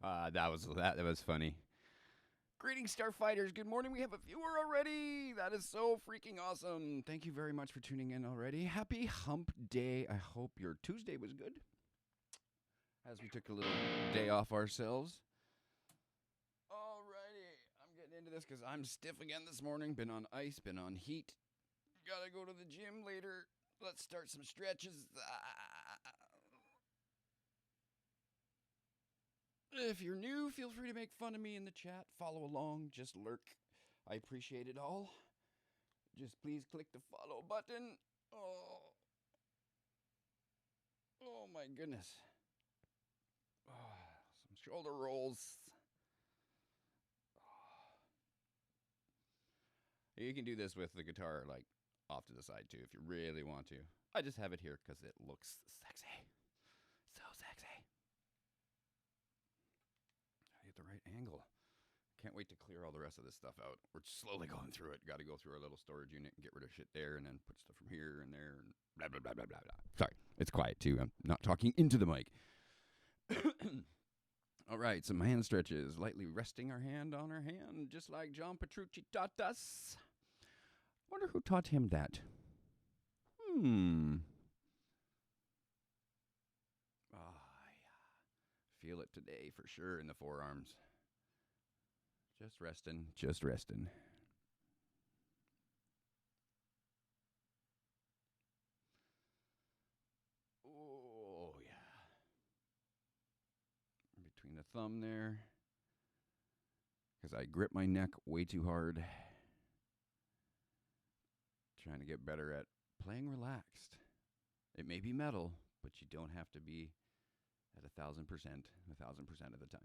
That was funny. Greetings, Starfighters. Good morning. We have a viewer already. That is so freaking awesome. Thank you very much for tuning in already. Happy Hump Day. I hope your Tuesday was good. As we took a little day off ourselves. Alrighty. I'm getting into this because I'm stiff again this morning. Been on ice, been on heat. Gotta go to the gym later. Let's start some stretches. If you're new, feel free to make fun of me in the chat. Follow along, just lurk. I appreciate it all. Just please click the follow button. Oh my goodness. Some shoulder rolls. You can do this with the guitar like off to the side too if you really want to. I just have it here because it looks sexy. So sexy. Get the right angle. Can't wait to clear all the rest of this stuff out. We're slowly going through it. Got to go through our little storage unit and get rid of shit there and then put stuff from here and there and blah, blah, blah, blah, blah, blah. Sorry, it's quiet too. I'm not talking into the mic. All right, some hand stretches. Lightly resting our hand on our hand, just like John Petrucci taught us. Wonder who taught him that. Feel it today for sure in the forearms. Just resting, just resting. Oh, yeah. Between the thumb there. Because I grip my neck way too hard. Trying to get better at playing relaxed. It may be metal, but you don't have to be at 1,000% of the time.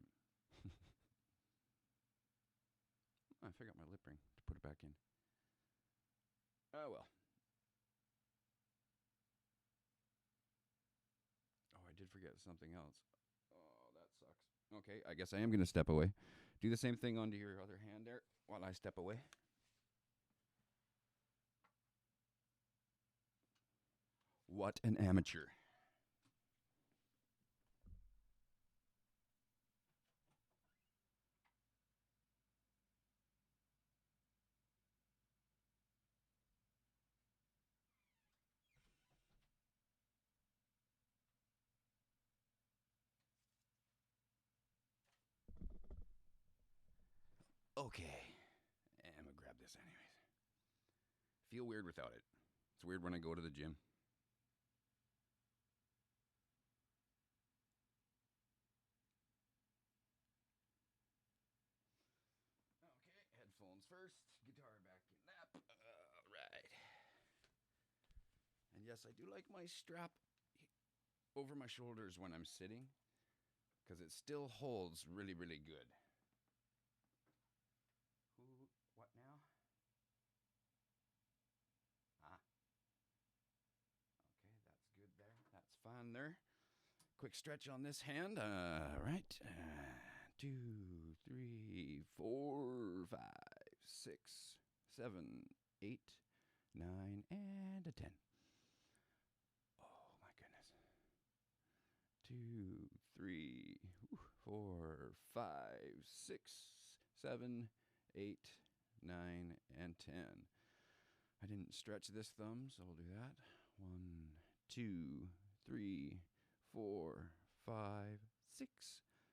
I forgot my lip ring to put it back in. Oh, well. Oh, I did forget something else. Oh, that sucks. Okay, I guess I am going to step away. Do the same thing onto your other hand there while I step away. What an amateur. Okay. I'm going to grab this anyways. Feel weird without it. It's weird when I go to the gym. Okay, headphones first, guitar back in lap. All right. And yes, I do like my strap over my shoulders when I'm sitting because it still holds really, really good. What now? Okay, that's good there. That's fine there. Quick stretch on this hand. All right. 2, 3, 4, 5, 6, 7, 8, 9, and a 10. Oh my goodness. 2, 3, 4, 5, 6, 7, 8, 9, and 10. I didn't stretch this thumb, so we'll do that. 1, 2, 3, 4, 5, 6,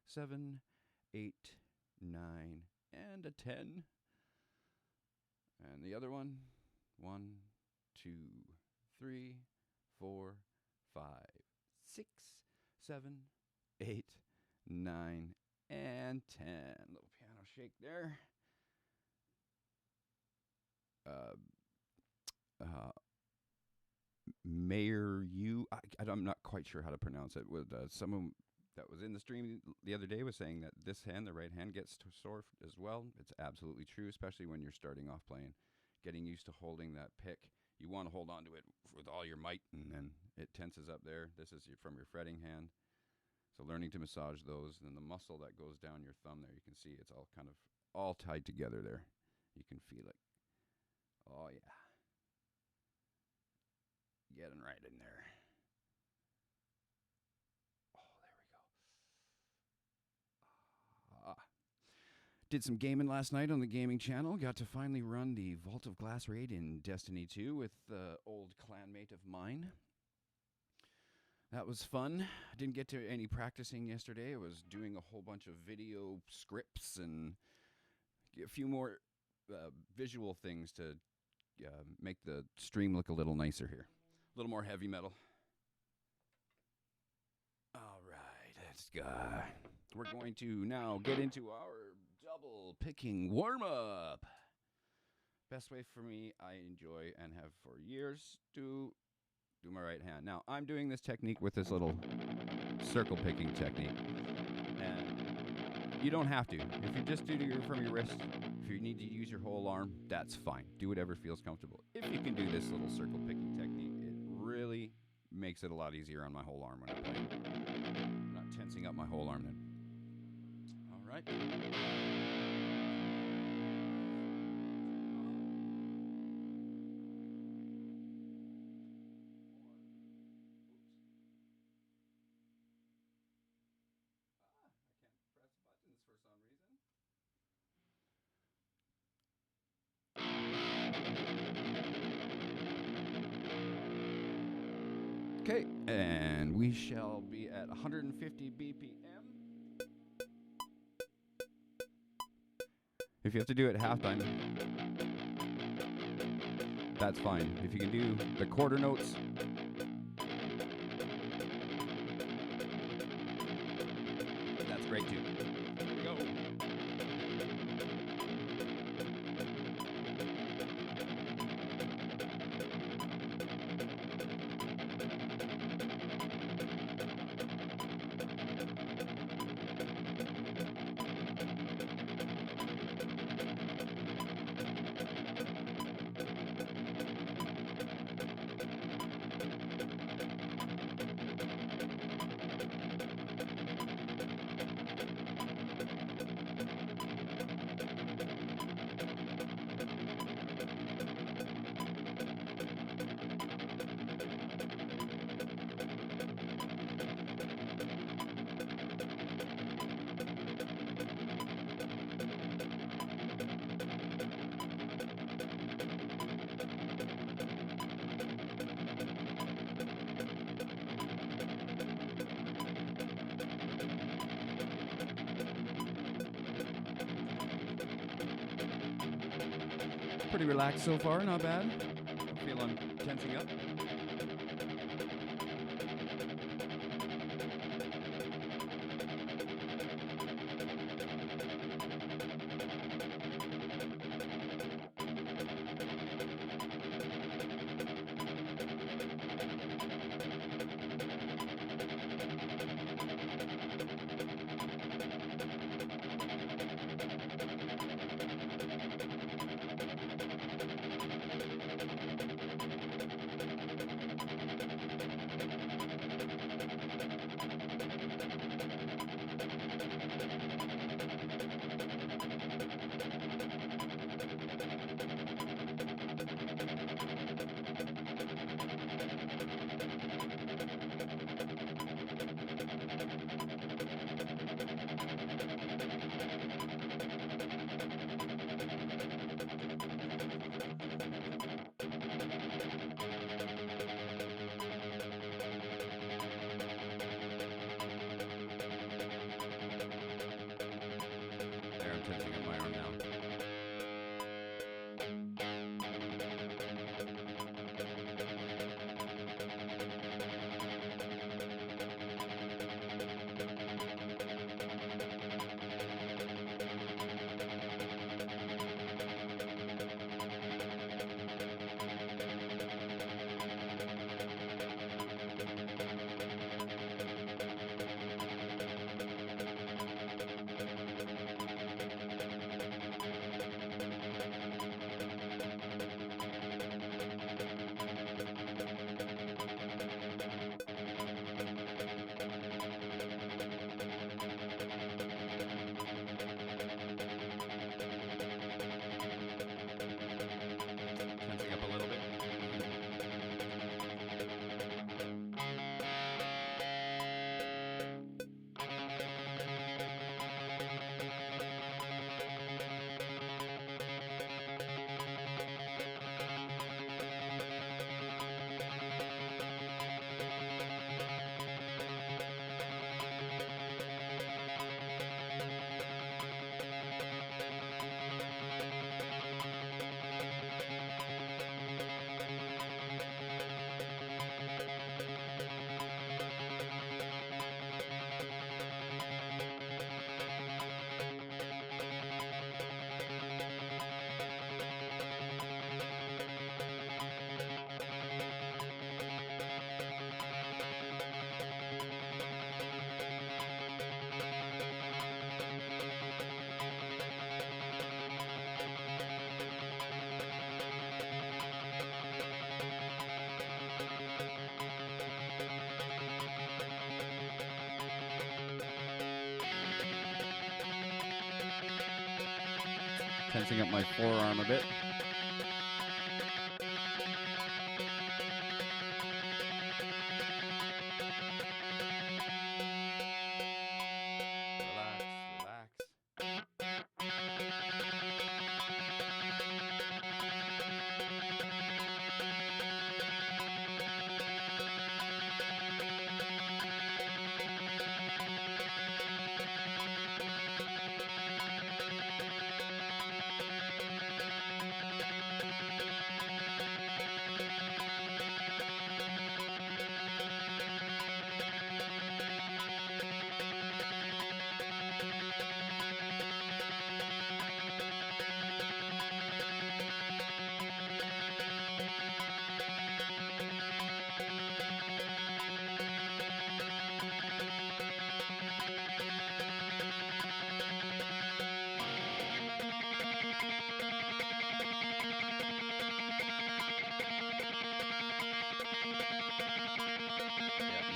7, 8, 9, and a 10. And the other one. 1, 2, 3, 4, 5, 6, 7, 8, 9, and 10. Little piano shake there. Mayor you I'm not quite sure how to pronounce it. With someone that was in the stream the other day was saying that this hand, the right hand, gets sore as well. It's absolutely true, especially when you're starting off playing. Getting used to holding that pick. You want to hold on to it with all your might, and then it tenses up there. This is from your fretting hand. So learning to massage those, and then the muscle that goes down your thumb there, you can see it's all kind of all tied together there. You can feel it. Oh, yeah. Getting right in there. Oh, there we go. Did some gaming last night on the gaming channel. Got to finally run the Vault of Glass raid in Destiny 2 with the old clanmate of mine. That was fun. I didn't get to any practicing yesterday. I was doing a whole bunch of video scripts and a few more visual things to make the stream look a little nicer here. A little more heavy metal. All right, let's go. We're going to now get into our double picking warm-up. Best way for me, I enjoy and have for years, to do my right hand. Now, I'm doing this technique with this little circle picking technique. And you don't have to. If you just do it from your wrist, if you need to use your whole arm, that's fine. Do whatever feels comfortable. If you can do this little circle picking technique, it really makes it a lot easier on my whole arm when I play. I'm not tensing up my whole arm then. All right. Okay, and we shall be at 150 BPM. If you have to do it halftime, that's fine. If you can do the quarter notes, that's great too. Here we go. Pretty relaxed so far, not bad. Don't feel I'm tensing up. Tensing up my arm now. Tensing up my forearm a bit.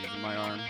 Using my arm.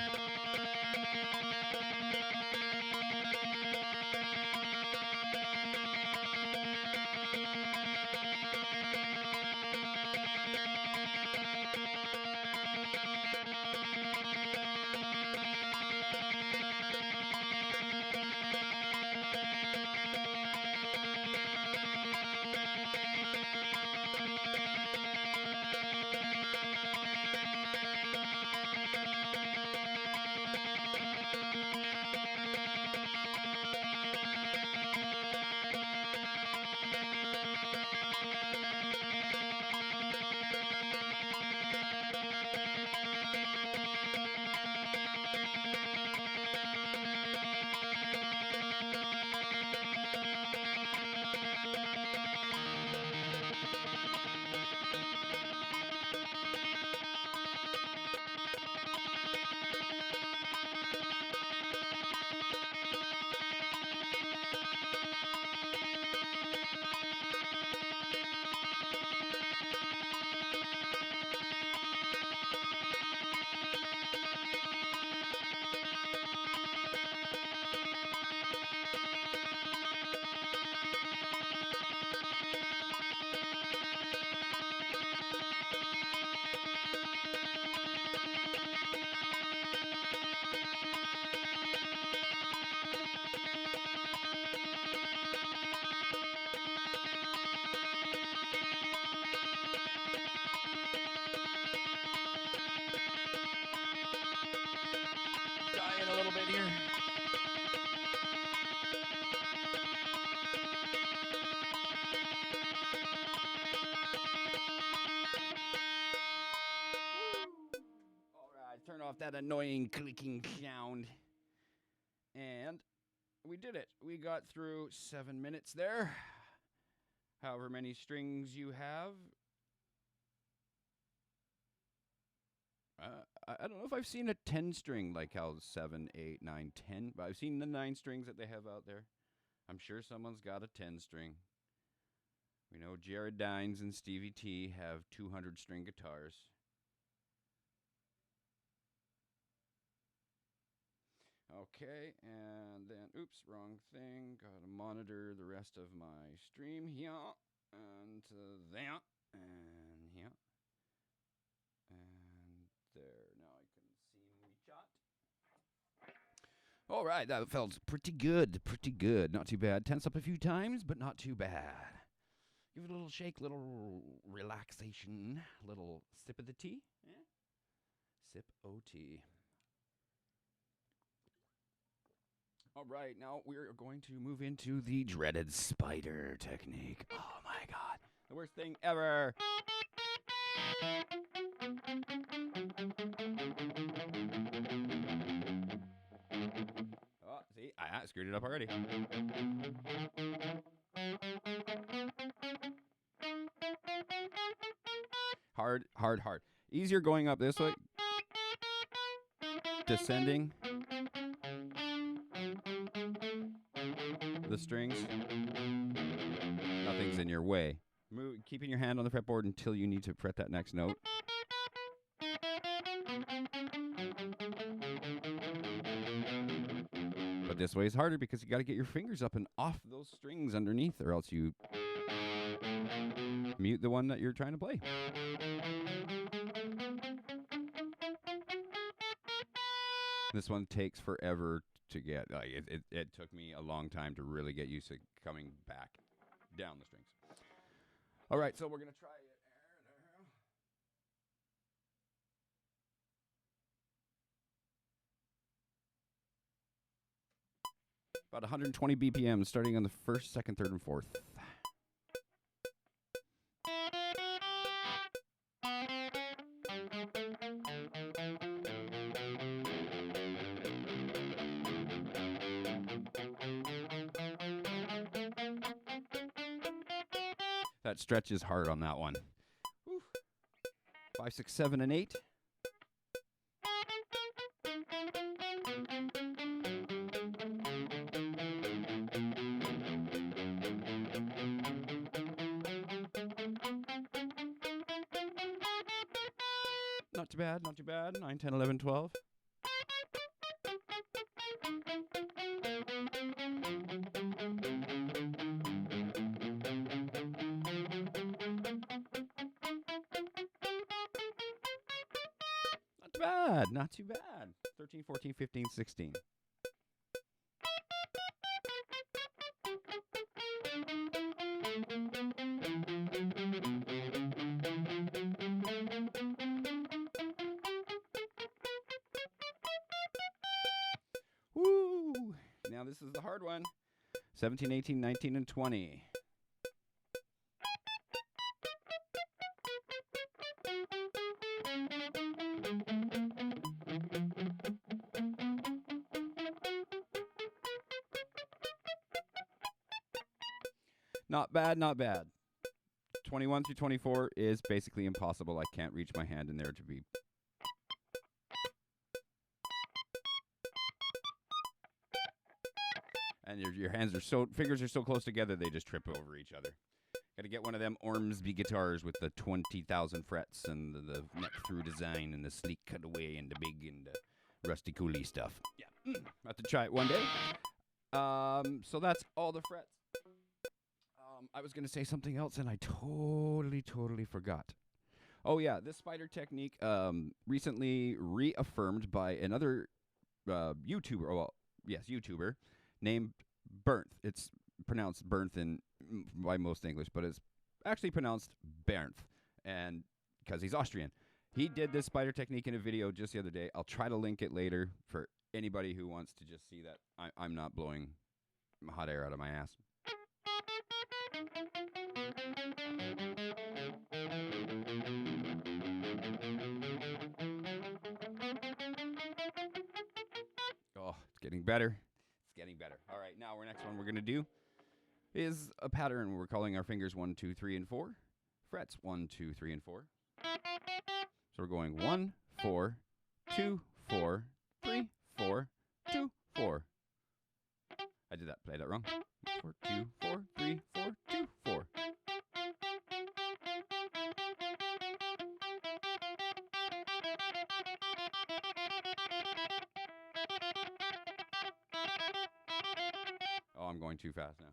Dying a little bit here. Alright, turn off that annoying clicking sound. And we did it. We got through 7 minutes there. However many strings you have. I don't know if I've seen a 10 string like how 7, 8, 9, 10, but I've seen the 9 strings that they have out there. I'm sure someone's got a 10 string. We know Jared Dines and Stevie T have 200 string guitars. Okay, and then, oops, wrong thing. Gotta monitor the rest of my stream here. And there. And here. And there. Now I can see me shot. All right, that felt pretty good. Pretty good. Not too bad. Tense up a few times, but not too bad. Give it a little shake, little relaxation, little sip of the tea. Yeah. Sip o' tea. All right, now we're going to move into the dreaded spider technique. Oh my god, the worst thing ever. Oh, see, I screwed it up already. Hard, hard, hard. Easier going up this way. Descending. The strings. Nothing's in your way. Keeping your hand on the fretboard until you need to fret that next note. But this way is harder because you got to get your fingers up and off those strings underneath, or else you mute the one that you're trying to play. This one takes forever to get. It took me a long time to really get used to coming back down the strings. All right, so we're going to try it. About 120 BPM, starting on the first, second, third, and fourth. That stretch is hard on that one. Woo. 5, 6, 7, and 8. Not too bad, not too bad. 9, 10, 11, 12. Not too bad, not too bad. 13, 14, 15, 16. Woo! Now this is the hard one. 17, 18, 19, and 20. Not bad, not bad. 21 through 24 is basically impossible. I can't reach my hand in there to be. And your hands are fingers are so close together, they just trip over each other. Got to get one of them Ormsby guitars with the 20,000 frets and the neck through design and the sleek cutaway and the big and the rusty coolie stuff. Yeah, have to try it one day. So that's all the frets. I was going to say something else, and I totally forgot. Oh, yeah, this spider technique recently reaffirmed by another YouTuber, YouTuber, named Bernth. It's pronounced Bernth by most English, but it's actually pronounced Bernth, and because he's Austrian. He did this spider technique in a video just the other day. I'll try to link it later for anybody who wants to just see that I'm not blowing hot air out of my ass. Oh, it's getting better. It's getting better. All right, now our next one we're going to do is a pattern. We're calling our fingers 1, 2, 3, and 4. Frets 1, 2, 3, and 4. So we're going 1, 4, 2, 4, 3, 4, 2, 4. I did that. Played that wrong. 4, 2, 4, 3, 4, 2, 4. Oh, I'm going too fast now.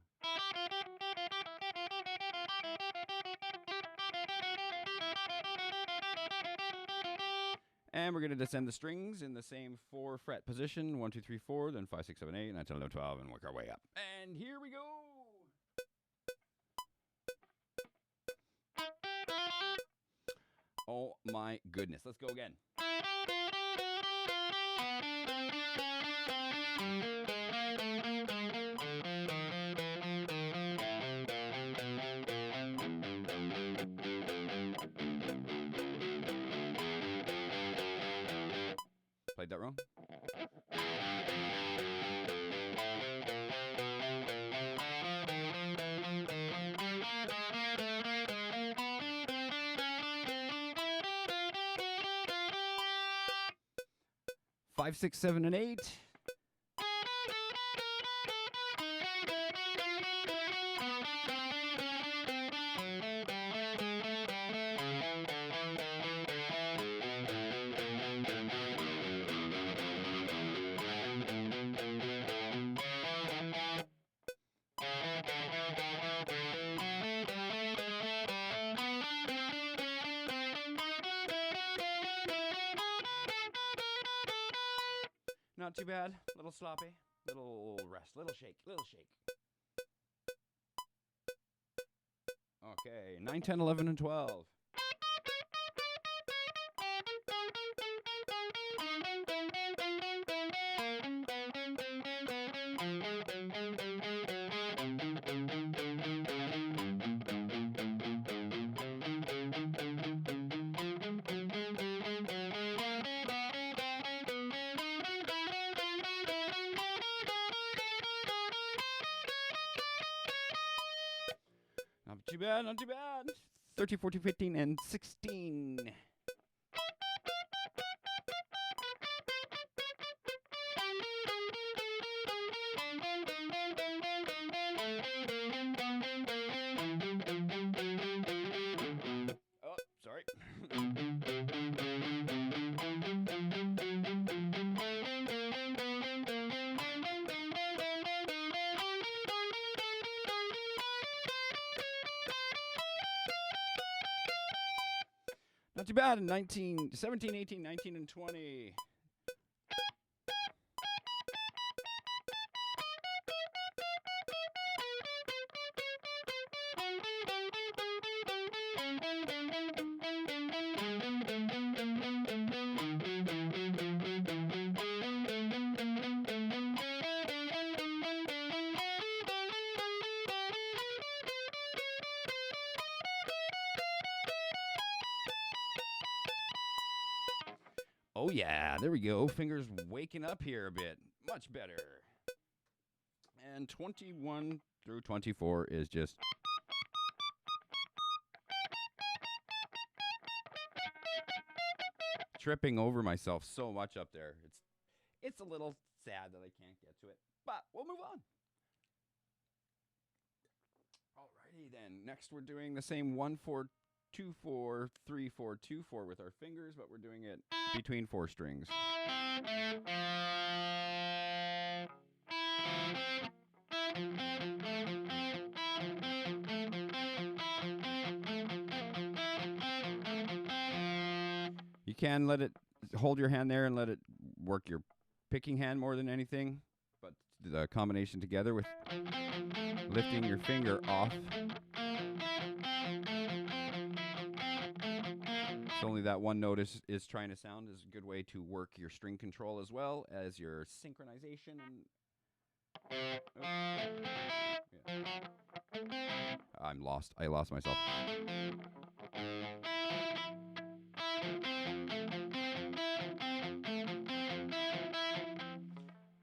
And we're going to descend the strings in the same 4 fret position. 1, 2, 3, 4, then 5, 6, 7, 8, 9, 10, 11, 12, and work our way up. And here we go. Oh my goodness. Let's go again. Played that wrong. Five, 6, 7, and 8. not too bad. Little sloppy. Little rest. Little shake. Little shake. Okay, 9, 10, 11, and 12. Not too bad, not too bad. 13, 14, 15, and 16. Oh, sorry. Not too bad. 19, 17, 18, 19, and 20. Oh, yeah, there we go. Fingers waking up here a bit. Much better. And 21 through 24 is just... tripping over myself so much up there. It's a little sad that I can't get to it, but we'll move on. Alrighty then. Next we're doing the same 1, 4, 2, 4, 3, 4, 2, 4 with our fingers, but we're doing it between 4 strings. You can let it hold your hand there and let it work your picking hand more than anything, but the combination together with lifting your finger off. So only that one note is trying to sound is a good way to work your string control as well as your synchronization. And I'm lost. I lost myself.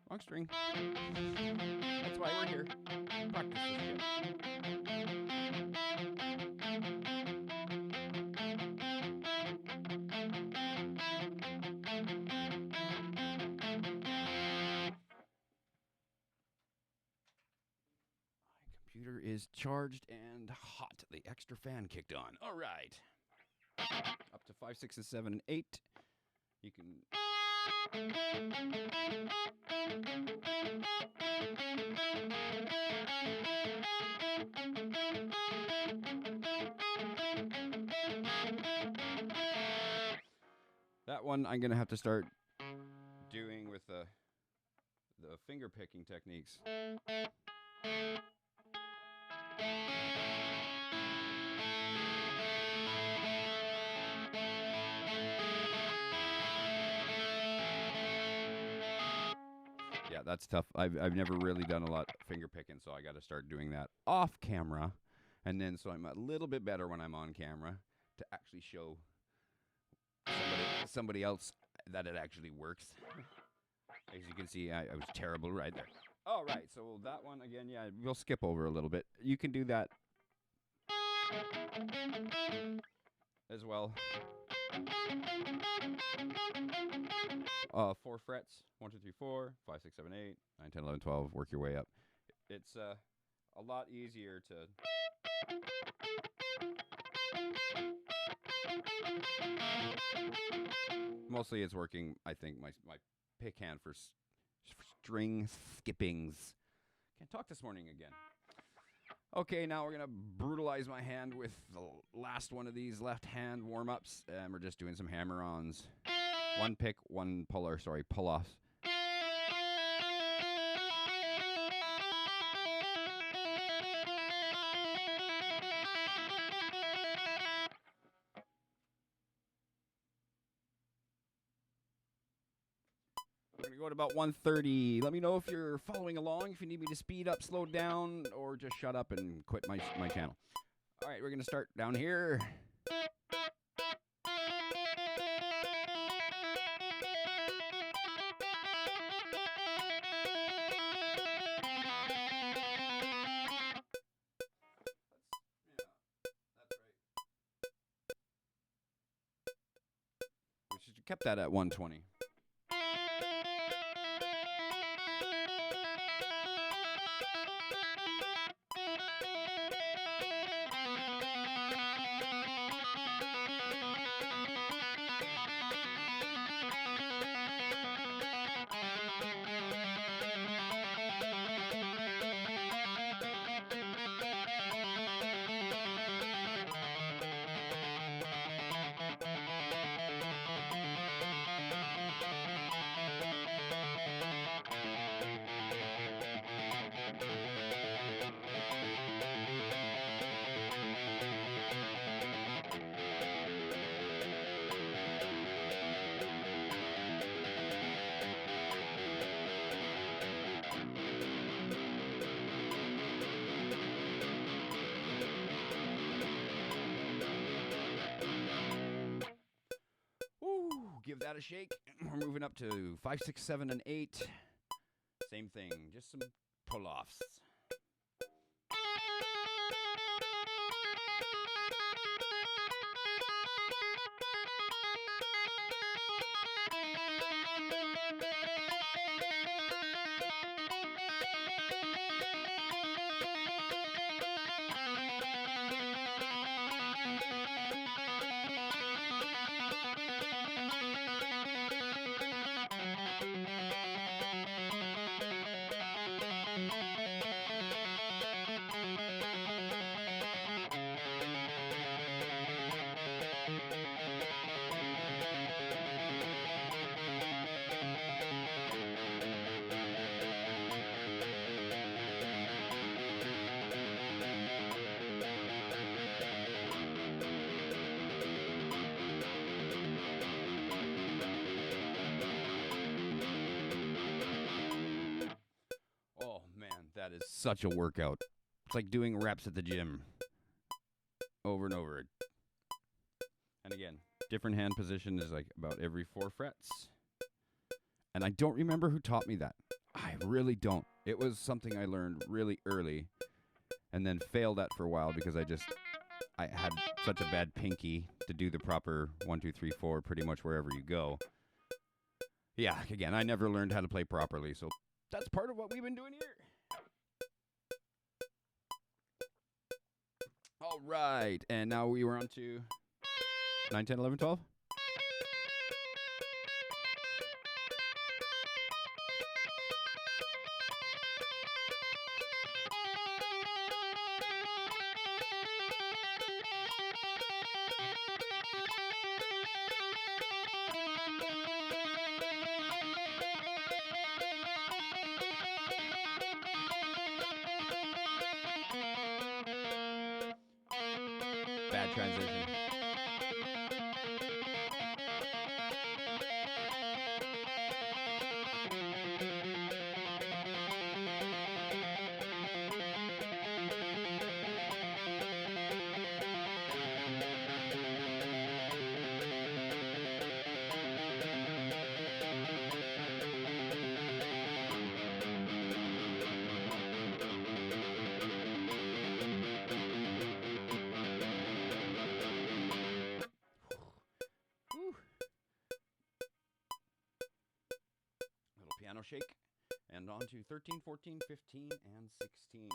Wrong string. That's why we're here. Practice this shit. Computer is charged and hot. The extra fan kicked on. All right. Up to 5, 6, and 7, and 8. You can... That one I'm going to have to start doing with the finger picking techniques. Yeah, that's tough. I've never really done a lot of finger picking, so I got to start doing that off camera, and then so I'm a little bit better when I'm on camera to actually show somebody else that it actually works. As you can see, I was terrible right there. All right, so that one again, yeah, we'll skip over a little bit. You can do that as well. 4 frets, 1, 2, 3, 4, 5, 6, 7, 8, 9, 10, 11, 12, work your way up. It's a lot easier to... Mostly it's working, I think, my pick hand for string skippings. Can't talk this morning again. Okay, now we're going to brutalize my hand with the last one of these left hand warm-ups, and we're just doing some hammer-ons. One pick, one pull-offs. go at about 1:30. Let me know if you're following along, if you need me to speed up, slow down, or just shut up and quit my channel. All right, we're going to start down here. We should have kept that at 120. Give that a shake. We're moving up to 5, 6, 7, and 8. Same thing, just some pull-offs. That is such a workout. It's like doing reps at the gym over and over. And again, different hand position is like about every 4 frets. And I don't remember who taught me that. I really don't. It was something I learned really early and then failed at for a while because I had such a bad pinky to do the proper 1, 2, 3, 4 pretty much wherever you go. Yeah, again, I never learned how to play properly, so that's part of what we've been doing here. All right, and now we were on to 9, 10, 11, 12. Bad transition. Shake, and on to 13, 14, 15, and 16.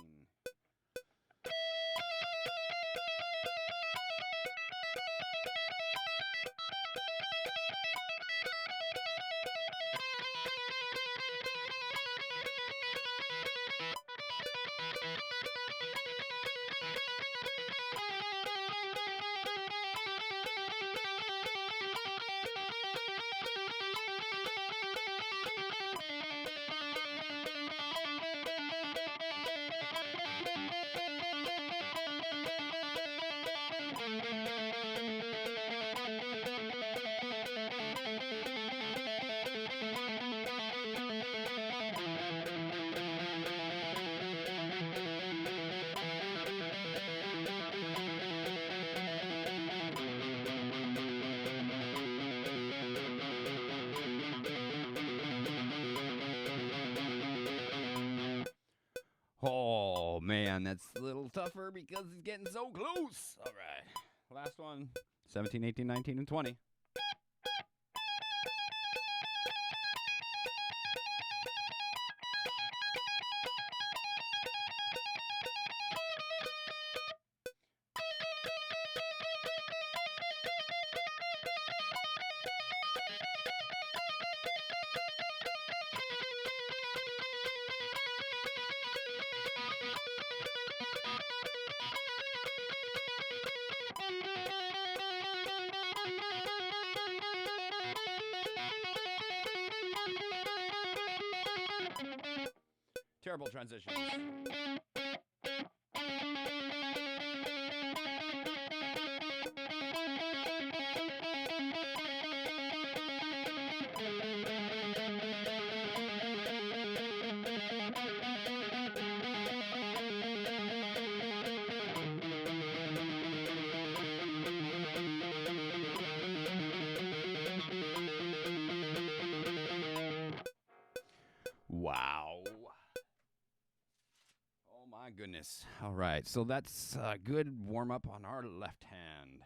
man, that's a little tougher because it's getting so close. All right. Last one. 17, 18, 19, and 20. Terrible transitions. Wow. Oh my goodness. All right. So that's a good warm up on our left hand.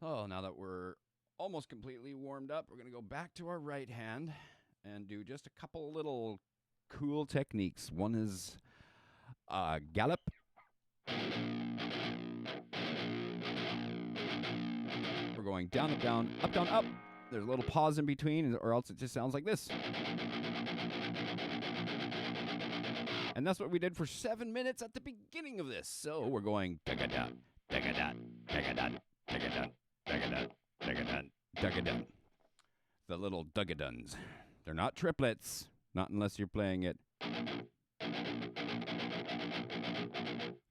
Oh, now that we're almost completely warmed up, we're going to go back to our right hand and do just a couple little cool techniques. One is Gallop. We're going down, up, down, up, down, up. There's a little pause in between, or else it just sounds like this. And that's what we did for 7 minutes at the beginning of this. So we're going dugga-dun, dugga-dun, dugga-dun, dugga-dun, dugga-dun, dugga-dun, dugga-dun. The little dugga-duns. They're not triplets, not unless you're playing it.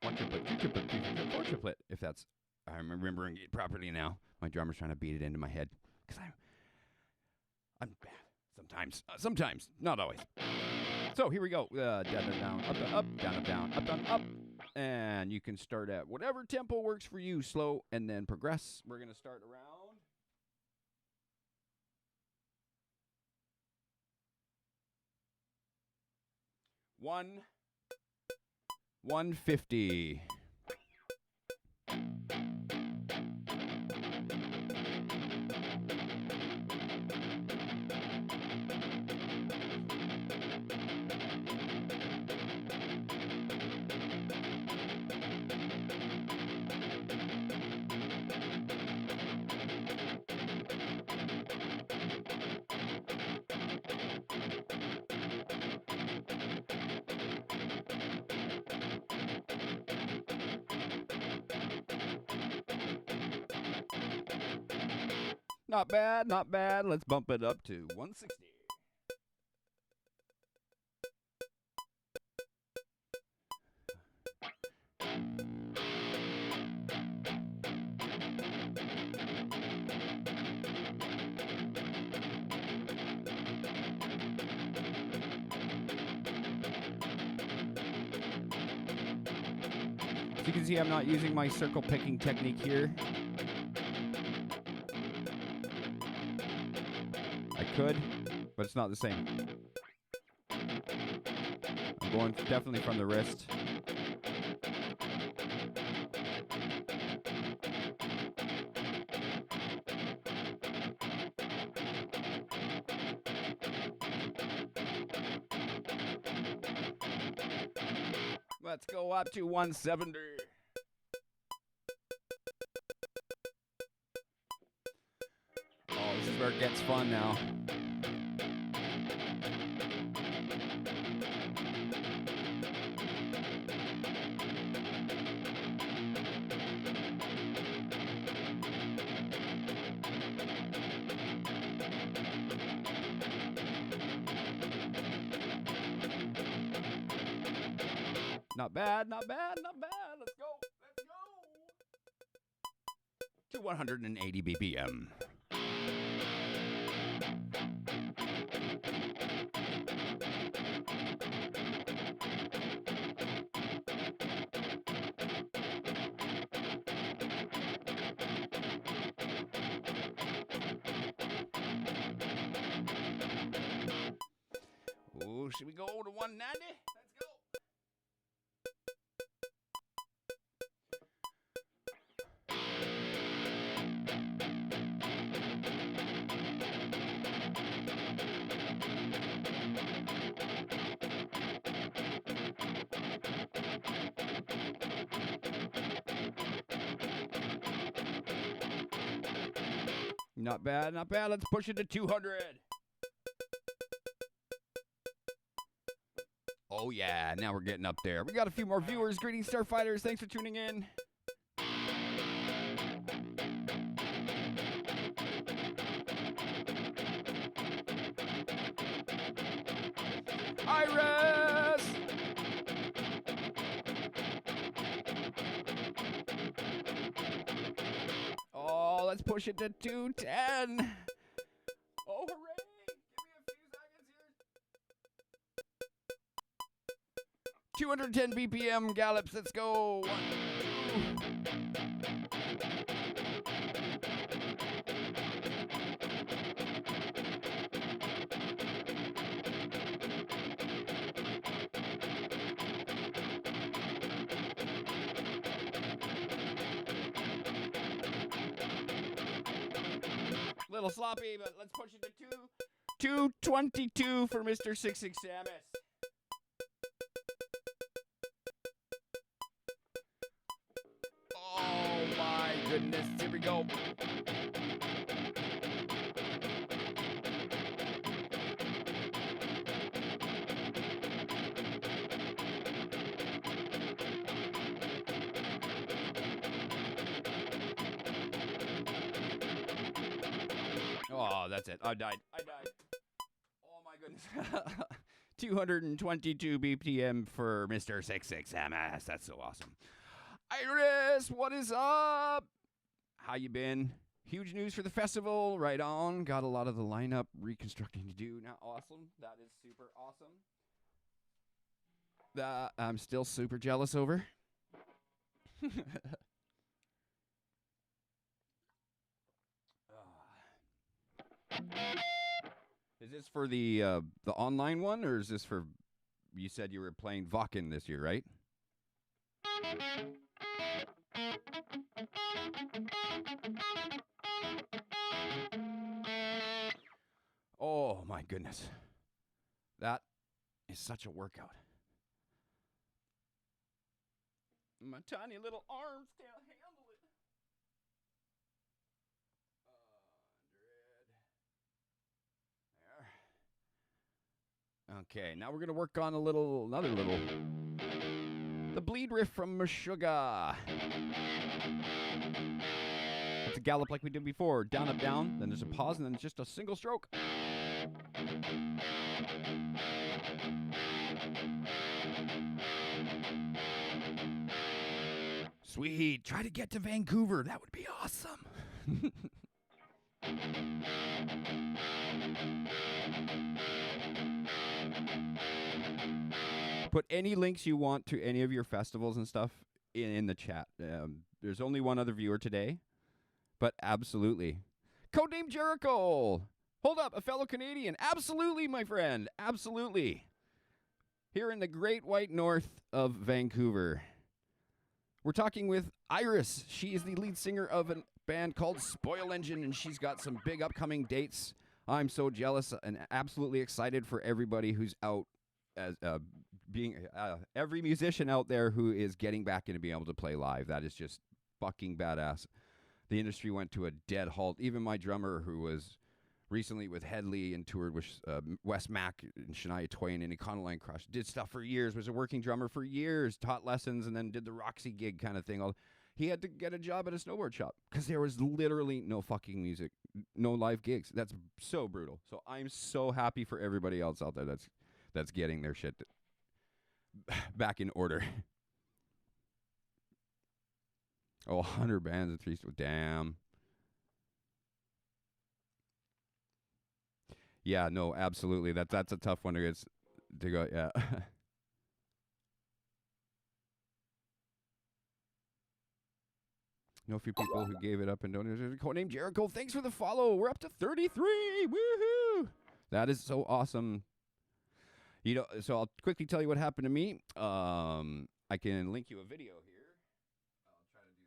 One triplet, two triplet, three triplet, four triplet. If that's, I'm remembering it properly now. My drummer's trying to beat it into my head because I'm bad sometimes, not always. So here we go. Down, down, up, down, up, down, up, down, up, down, up. And you can start at whatever tempo works for you, slow, and then progress. We're going to start around 150. Not bad, not bad. Let's bump it up to 160. As you can see, I'm not using my circle picking technique here. I could, but it's not the same. I'm going definitely from the wrist. Let's go up to 170. Oh, this is where it gets fun now. Not bad, not bad, not bad. Let's go, let's go. To 180 BPM. Oh, should we go to 190? Let's go. Not bad, not bad. Let's push it to 200. Oh, yeah. Now we're getting up there. We got a few more viewers. Greetings, Starfighters. Thanks for tuning in. Iris! Oh, let's push it to 210. Oh, hooray! Give me a few seconds here. 210 BPM gallops. Let's go. 1, 2. Little sloppy, but let's push it to 222 for Mr. 66 Samus. Oh my goodness, here we go. Oh, that's it. I died. Oh my goodness. 222 BPM for Mr. 66 MS. That's so awesome. Iris, what is up? How you been? Huge news for the festival. Right on. Got a lot of the lineup reconstructing to do now. Awesome. That is super awesome. That I'm still super jealous over. Is this for the online one, or is this for? You said you were playing Vakken this year, right? Oh my goodness, that is such a workout. My tiny little arms can't handle it. 100. There. Okay, now we're gonna work on another little. The bleed riff from Meshuggah. It's a gallop like we did before. Down, up, down. Then there's a pause, and then it's just a single stroke. Sweet. Try to get to Vancouver. That would be awesome. Put any links you want to any of your festivals and stuff in the chat. There's only one other viewer today, but absolutely. Codename Jericho. Hold up, a fellow Canadian. Absolutely, my friend. Absolutely. Here in the Great White North of Vancouver. We're talking with Iris. She is the lead singer of a band called Spoil Engine, and she's got some big upcoming dates. I'm so jealous and absolutely excited for everybody who's out as being every musician out there who is getting back into being able to play live. That is just fucking badass. The industry went to a dead halt. Even my drummer, who was recently with Headley and toured with Wes Mack and Shania Twain and Econoline Crush, did stuff for years, was a working drummer for years, taught lessons, and then did the Roxy gig kind of thing. He had to get a job at a snowboard shop because there was literally no fucking music, no live gigs. That's so brutal. So I'm so happy for everybody else out there that's getting their shit back in order. Oh, 100 bands and 3 damn. Yeah, no, absolutely. That's a tough one to go. Yeah. Know a few people who gave it up and donated. Codename Jericho, thanks for the follow. We're up to 33. Woohoo! That is so awesome. So I'll quickly tell you what happened to me. I can link you a video here. I'll try to do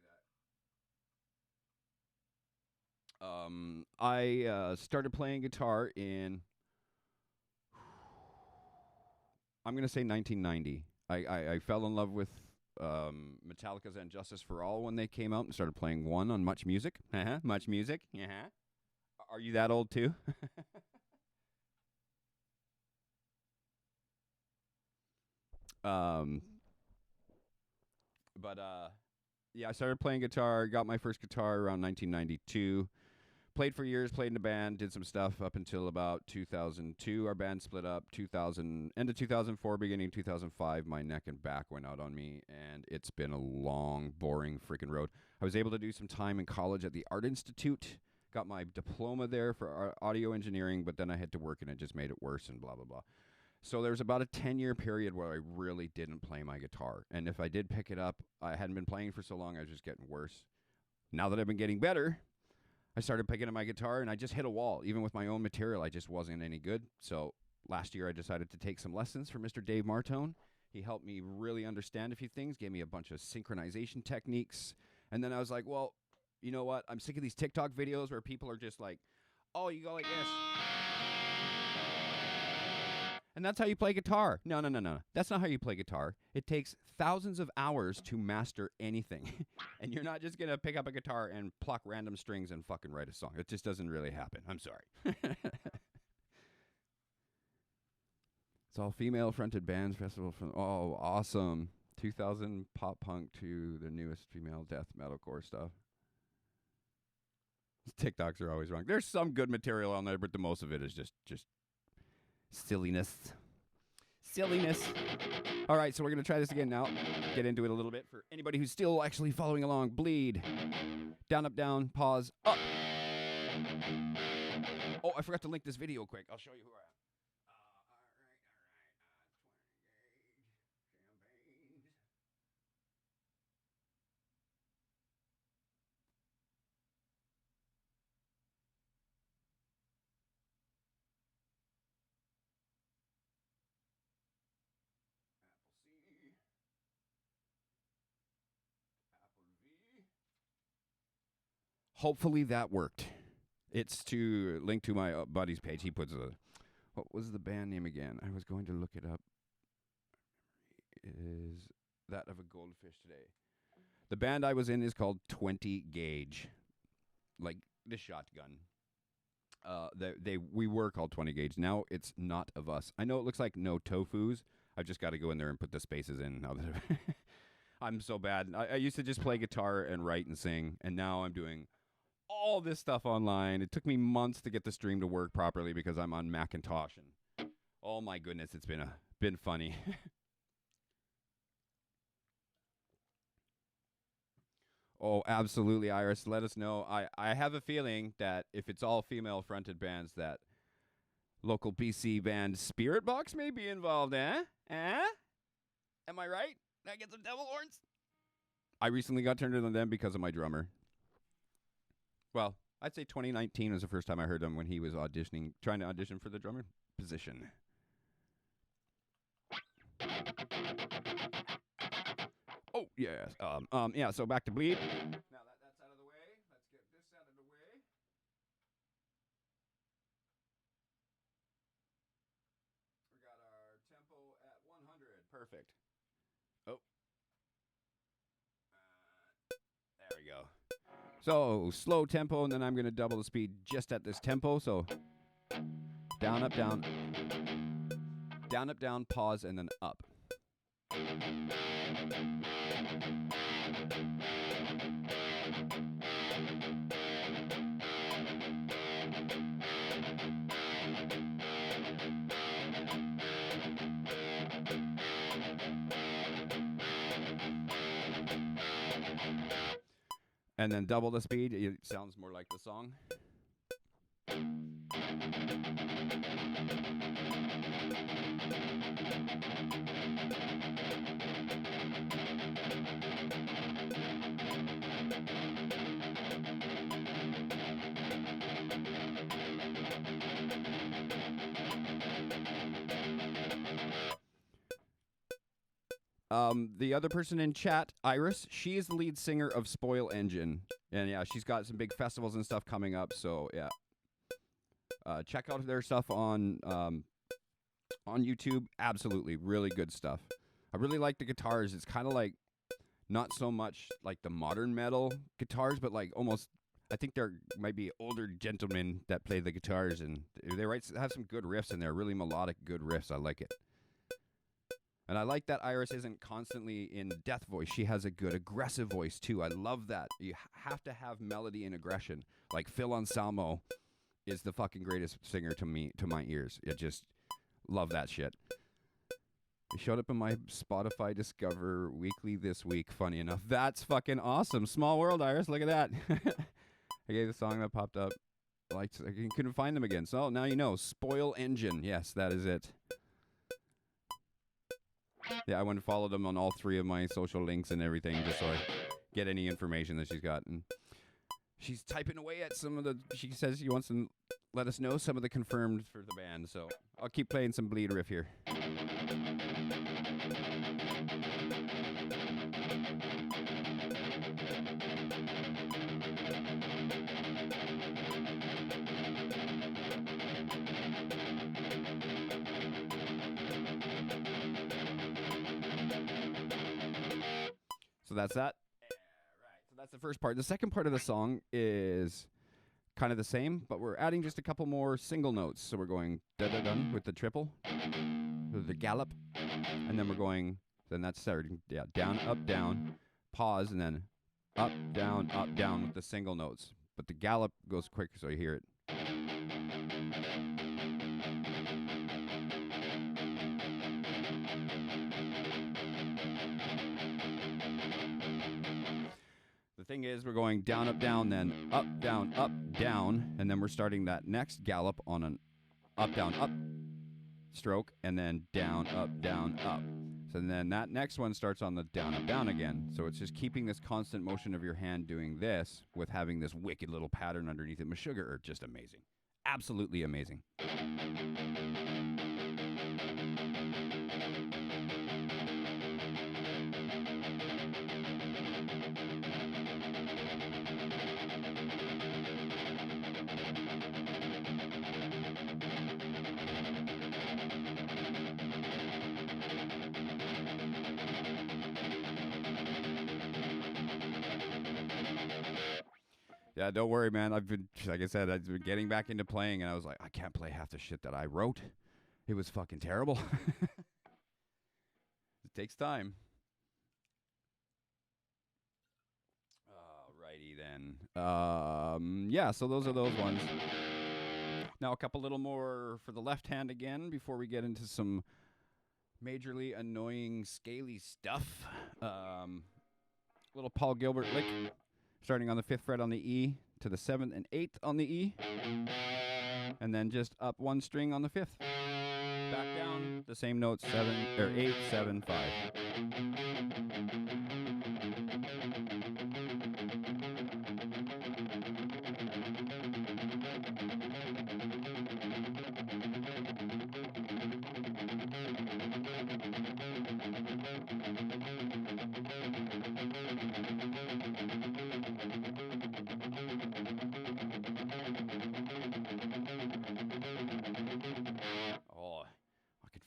that. I started playing guitar in, I'm going to say 1990. I fell in love with Metallica's And Justice for All when they came out and started playing one on Much Music. Much Music. Yeah. Are you that old too? um, but yeah, I started playing guitar. Got my first guitar around 1992. Played for years, played in a band, did some stuff up until about 2002. Our band split up. 2000, end of 2004, beginning 2005, my neck and back went out on me, and it's been a long, boring freaking road. I was able to do some time in college at the Art Institute, got my diploma there for audio engineering, but then I had to work, and it just made it worse and blah, blah, blah. So there was about a 10-year period where I really didn't play my guitar, and if I did pick it up, I hadn't been playing for so long, I was just getting worse. Now that I've been getting better, I started picking up my guitar, and I just hit a wall. Even with my own material, I just wasn't any good. So last year, I decided to take some lessons from Mr. Dave Martone. He helped me really understand a few things, gave me a bunch of synchronization techniques. And then I was like, well, you know what? I'm sick of these TikTok videos where people are just like, oh, you go like this. And that's how you play guitar. No. That's not how you play guitar. It takes thousands of hours to master anything. And you're not just going to pick up a guitar and pluck random strings and fucking write a song. It just doesn't really happen. I'm sorry. It's all female-fronted bands festival from, oh, awesome. 2000 pop punk to the newest female death metalcore stuff. TikToks are always wrong. There's some good material on there, but the most of it is just silliness. All right, so we're going to try this again now. Get into it a little bit for anybody who's still actually following along. Bleed. Down, up, down. Pause. Up. Oh, I forgot to link this video quick. I'll show you who I am. Hopefully that worked. It's to link to my buddy's page. He puts what was the band name again? I was going to look it up. Is that of a goldfish today? The band I was in is called 20 Gauge, like the shotgun. We were called 20 Gauge. Now it's Not of Us. I know it looks like No Tofus. I've just got to go in there and put the spaces in now that I'm so bad. I used to just play guitar and write and sing, and now I'm doing all this stuff online. It took me months to get the stream to work properly because I'm on Macintosh, and oh my goodness, it's been funny. Oh, absolutely, Iris. Let us know. I have a feeling that if it's all female-fronted bands, that local BC band Spirit Box may be involved, eh? Am I right? Did I get some devil horns? I recently got turned on them because of my drummer. Well, I'd say 2019 was the first time I heard him when he was trying to audition for the drummer position. Oh, yes. Yeah, so back to Bleed. Now that's out of the way. Let's get this out of the way. We got our tempo at 100. Perfect. Oh. There we go. So, slow tempo, and then I'm going to double the speed just at this tempo. So, down, up, down. Down, up, down, pause, and then up. And then double the speed. It sounds more like the song. The other person in chat, Iris, she is the lead singer of Spoil Engine. And yeah, she's got some big festivals and stuff coming up. So yeah, check out their stuff on YouTube. Absolutely, really good stuff. I really like the guitars. It's kind of like not so much like the modern metal guitars, but like almost I think there might be older gentlemen that play the guitars, and they have some good riffs in there, really melodic, good riffs. I like it. And I like that Iris isn't constantly in death voice. She has a good aggressive voice, too. I love that. You have to have melody and aggression. Like Phil Anselmo is the fucking greatest singer to my ears. I just love that shit. It showed up in my Spotify Discover Weekly this week, funny enough. That's fucking awesome. Small world, Iris. Look at that. I gave the song that popped up. I couldn't find them again. So now you know. Spoil Engine. Yes, that is it. Yeah, I went and followed them on all 3 of my social links and everything just so I get any information that she's got. And she's typing away at some of the... She says she wants to let us know some of the confirmed for the band. So I'll keep playing some bleed riff here. So that's that. Right. So that's the first part. The second part of the song is kind of the same, but we're adding just a couple more single notes. So we're going da-da-dun with the triple, with the gallop, and then we're going, then that's starting, down, pause, and then up, down with the single notes. But the gallop goes quicker so you hear it. The thing is, we're going down, then up, down, and then we're starting that next gallop on an up, stroke, and then down, up. So then that next one starts on the down again. So it's just keeping this constant motion of your hand doing this with having this wicked little pattern underneath it. Meshuggah are just amazing. Absolutely amazing. Yeah, don't worry, man. I've been getting back into playing, and I was like, I can't play half the shit that I wrote. It was fucking terrible. It takes time. Alrighty then. Yeah, so those are those ones. Now a couple little more for the left hand again before we get into some majorly annoying scaly stuff. Little Paul Gilbert lick. Starting on the 5th fret on the E to the 7th and 8th on the E. And then just up 1 string on the 5th. Back down, the same notes, 8, 7, 5.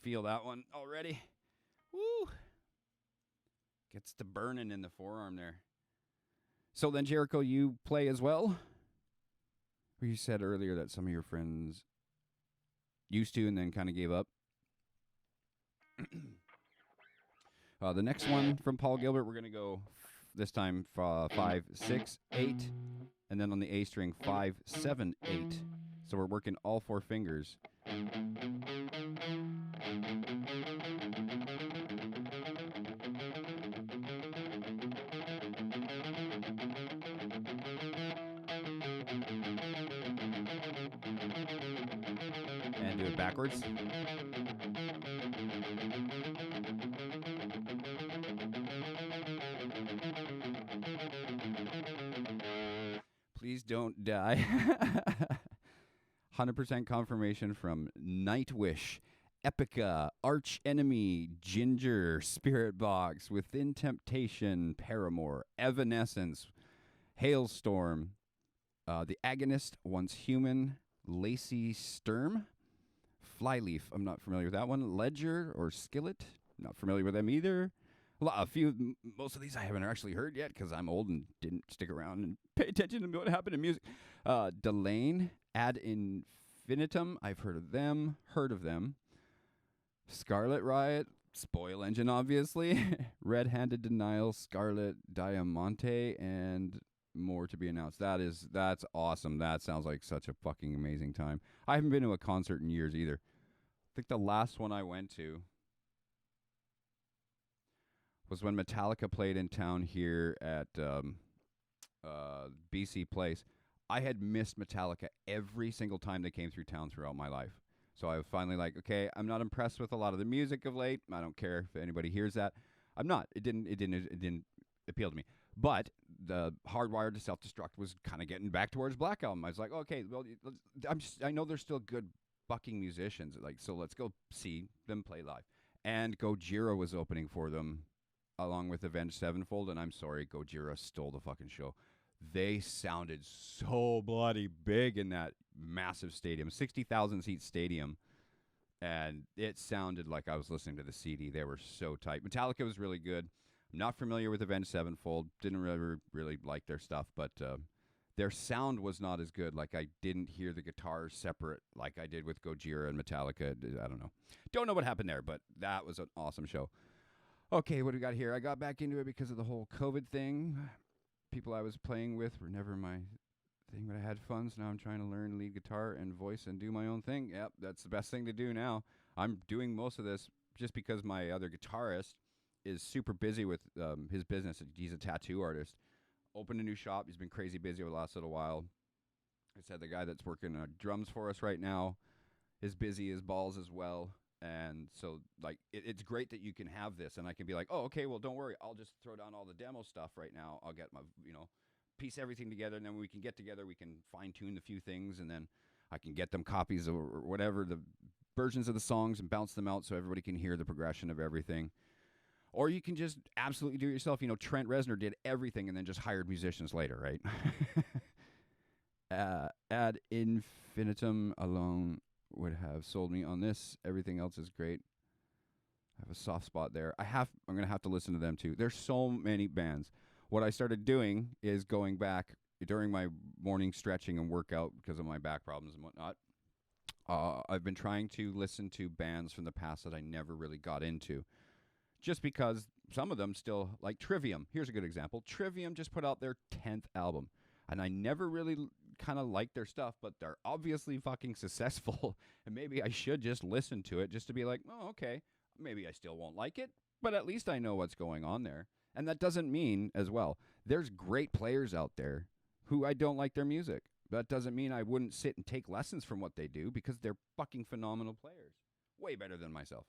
Feel that one already. Woo! Gets to burning in the forearm there. So then, Jericho, you play as well? Or you said earlier that some of your friends used to and then kind of gave up. The next one from Paul Gilbert, we're going to go this time 5, 6, 8, and then on the A string 5, 7, 8. So we're working all 4 fingers. And do it backwards. Please don't die. 100% confirmation from Nightwish, Epica, Arch Enemy, Ginger, Spirit Box, Within Temptation, Paramore, Evanescence, Hailstorm, The Agonist, Once Human, Lacey Sturm, Flyleaf, I'm not familiar with that one, Ledger or Skillet, not familiar with them either, A few, most of these I haven't actually heard yet because I'm old and didn't stick around and pay attention to what happened in music. Delane, Ad Infinitum, I've heard of them. Scarlet Riot, Spoil Engine, obviously. Red Handed Denial, Scarlet Diamante, and more to be announced. That's awesome. That sounds like such a fucking amazing time. I haven't been to a concert in years either. I think the last one I went to was when Metallica played in town here at BC Place. I had missed Metallica every single time they came through town throughout my life. So I was finally like, okay, I'm not impressed with a lot of the music of late. I don't care if anybody hears that. I'm not. It didn't appeal to me. But the Hardwired to Self-Destruct was kind of getting back towards Black Album. I was like, okay, well, I know they're still good fucking musicians. Like, so let's go see them play live. And Gojira was opening for them along with Avenged Sevenfold, and I'm sorry, Gojira stole the fucking show. They sounded so bloody big in that massive stadium, 60,000 seat stadium, and it sounded like I was listening to the CD. They were so tight. Metallica was really good. I'm not familiar with Avenged Sevenfold. Didn't really like their stuff, but their sound was not as good. Like, I didn't hear the guitars separate like I did with Gojira and Metallica. I don't know. Don't know what happened there, but that was an awesome show. Okay, what do we got here? I got back into it because of the whole COVID thing. People I was playing with were never my thing, but I had fun, so now I'm trying to learn lead guitar and voice and do my own thing. Yep, that's the best thing to do now. I'm doing most of this just because my other guitarist is super busy with his business. He's a tattoo artist. Opened a new shop. He's been crazy busy over the last little while. I said the guy that's working drums for us right now is busy as balls as well. And so, like, it's great that you can have this, and I can be like, oh, okay, well, don't worry. I'll just throw down all the demo stuff right now. I'll get my, piece everything together, and then when we can get together, we can fine-tune the few things, and then I can get them copies or whatever, the versions of the songs, and bounce them out so everybody can hear the progression of everything. Or you can just absolutely do it yourself. Trent Reznor did everything and then just hired musicians later, right? Ad Infinitum alone would have sold me on this. Everything else is great. I have a soft spot there. I'm going to have to listen to them too. There's so many bands. What I started doing is going back during my morning stretching and workout because of my back problems and whatnot. I've been trying to listen to bands from the past that I never really got into. Just because some of them still, like Trivium. Here's a good example. Trivium just put out their 10th album. And I never really kind of liked their stuff, but they're obviously fucking successful. And maybe I should just listen to it just to be like, oh, okay, maybe I still won't like it, but at least I know what's going on there. And that doesn't mean, as well, there's great players out there who I don't like their music. That doesn't mean I wouldn't sit and take lessons from what they do because they're fucking phenomenal players. Way better than myself.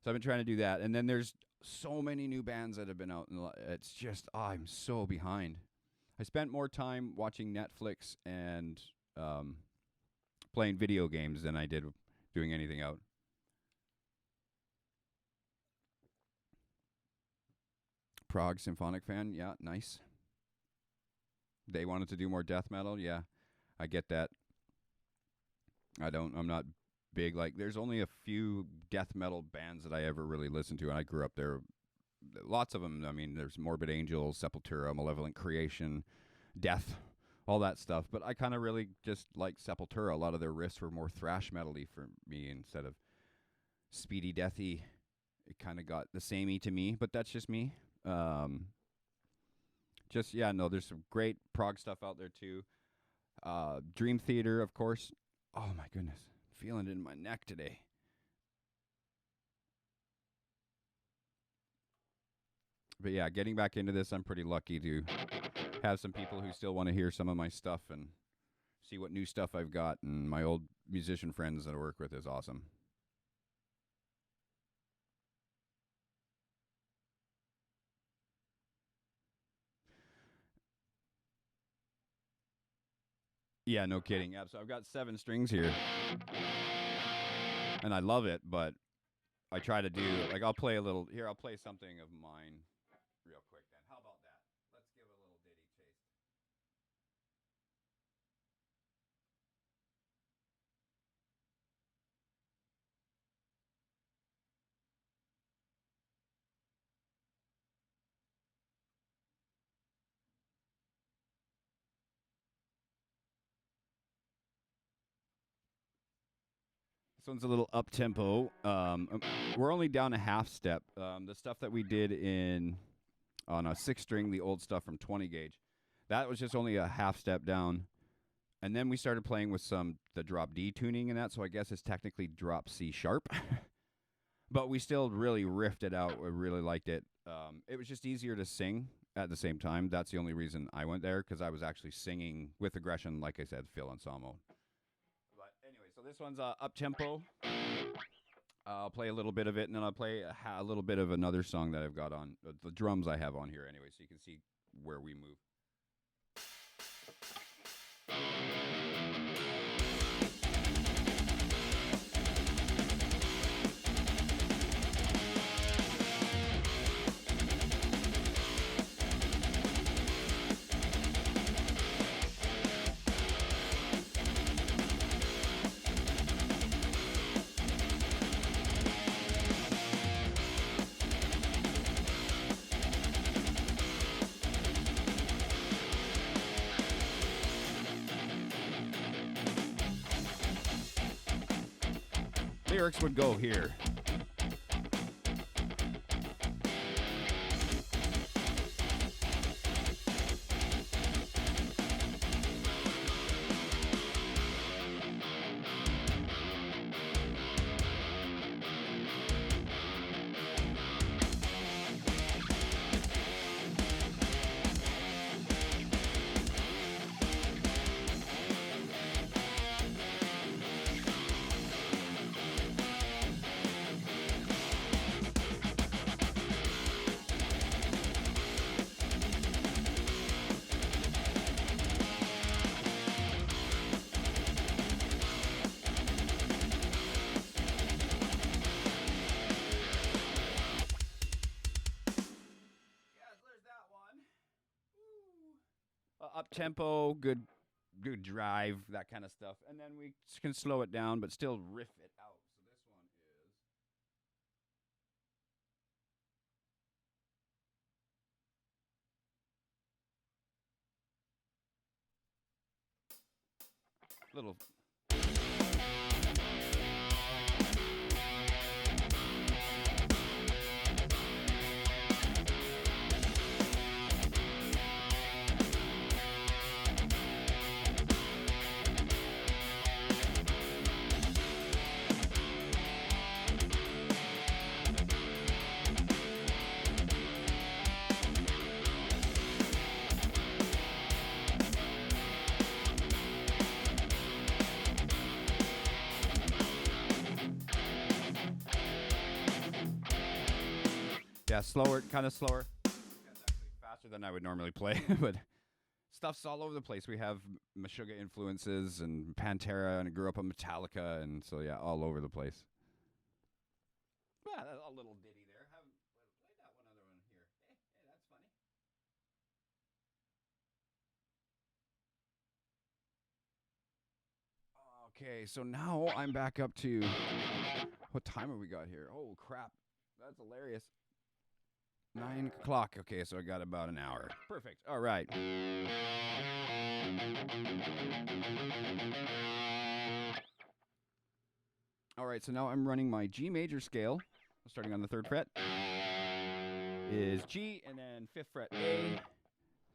So I've been trying to do that. And then there's so many new bands that have been out. It's just, I'm so behind. I spent more time watching Netflix and playing video games than I did doing anything out. Prague Symphonic fan, yeah, nice. They wanted to do more death metal, yeah, I get that. I'm not big, like, there's only a few death metal bands that I ever really listened to, and I grew up there. Lots of them, I mean, there's Morbid Angel, Sepultura, Malevolent Creation, Death, all that stuff. But I kind of really just like Sepultura. A lot of their riffs were more thrash metal-y for me instead of speedy, deathy. It kind of got the samey to me, but that's just me. There's some great prog stuff out there too. Dream Theater, of course. Oh my goodness, feeling it in my neck today. But yeah, getting back into this, I'm pretty lucky to have some people who still want to hear some of my stuff and see what new stuff I've got. And my old musician friends that I work with is awesome. Yeah, no kidding. Yeah, so I've got 7 strings here. And I love it, but I try to do, like, I'll play something of mine real quick then. How about that? Let's give a little ditty taste. This one's a little up tempo. We're only down a half step. The stuff that we did on a 6-string, the old stuff from 20 gauge, that was just only a half step down. And then we started playing with the drop D tuning and that, so I guess it's technically drop C sharp. But we still really riffed it out. We really liked it. It was just easier to sing at the same time. That's the only reason I went there, because I was actually singing with aggression, like I said, Phil Anselmo. But anyway, so this one's up tempo. I'll play a little bit of it, and then I'll play a little bit of another song that I've got on, the drums I have on here anyway, so you can see where we move. Lyrics would go here. Up tempo, good drive, that kind of stuff, and then we can slow it down, but still riff it out. So this one is. Little. Yeah, slower, kind of slower. That's actually faster than I would normally play, but stuff's all over the place. We have Meshuggah influences and Pantera, and I grew up on Metallica, and so yeah, all over the place. Yeah, a little ditty there. Play that one other one here. Hey, that's funny. Okay, so now I'm back up to what time have we got here? Oh crap, that's hilarious. 9 o'clock. Okay, so I got about an hour. Perfect. All right. All right, so now I'm running my G major scale, starting on the 3rd fret. Is G, and then 5th fret A,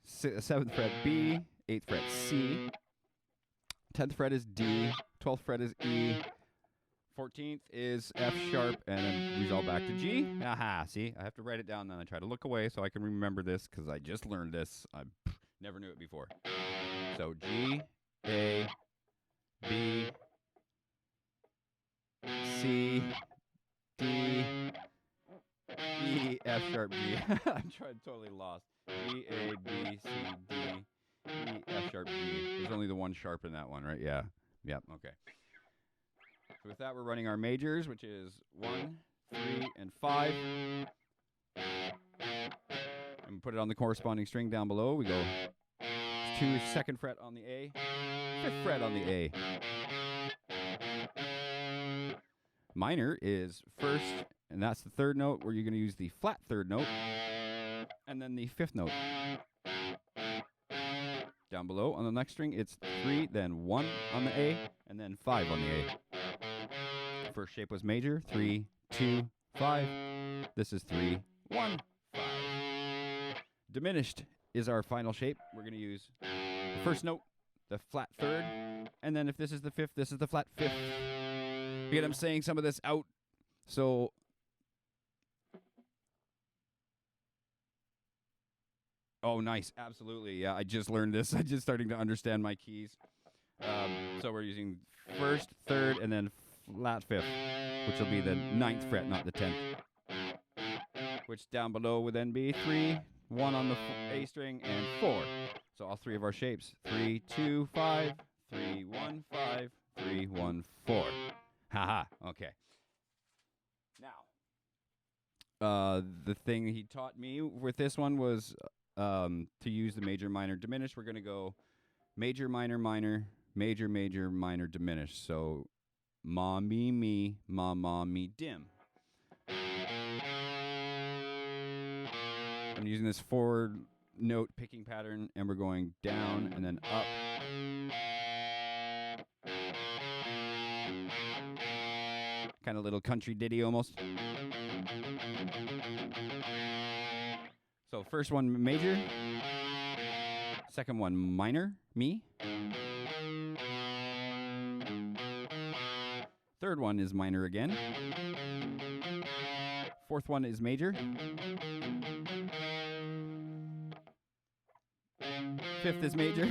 7th fret B, 8th fret C, 10th fret is D, 12th fret is E, 14th is F sharp, and then we all back to G. Aha, see, I have to write it down, then I try to look away so I can remember this, because I just learned this. I never knew it before. So G, A, B, C, D, E, F sharp, G. I'm totally lost. G, A, B, C, D, E, F sharp, G. There's only the one sharp in that one, right? Yeah. Yep, okay. So with that, we're running our majors, which is 1, 3, and 5. And we put it on the corresponding string down below. We go to 2nd fret on the A, 5th fret on the A. Minor is 1st, and that's the 3rd note, where you're going to use the flat 3rd note, and then the 5th note. Down below on the next string, it's 3, then 1 on the A, and then 5 on the A. First shape was major. 3, 2, 5. This is 3, 1, 5. Diminished is our final shape. We're going to use the first note, the flat third, and then if this is the fifth, this is the flat fifth. Again, I'm saying some of this out, so oh, nice. Absolutely. Yeah, I just learned this. I'm just starting to understand my keys. So we're using first, third, and then flat fifth, which will be the 9th fret, not the 10th. Which down below would then be 3, 1 on the A string, and 4. So all three of our shapes. 3, 2, 5, 3, 1, 5, 3, 1, 4. Haha. Okay. Now, the thing he taught me with this one was to use the major, minor, diminished. We're going to go major, minor, minor, major, major, minor, diminished. So ma, mi, ma, mi, dim. I'm using this 4-note picking pattern, and we're going down and then up. Kind of little country ditty almost. So first one major, second one minor, mi. Third one is minor again. Fourth one is major. Fifth is major.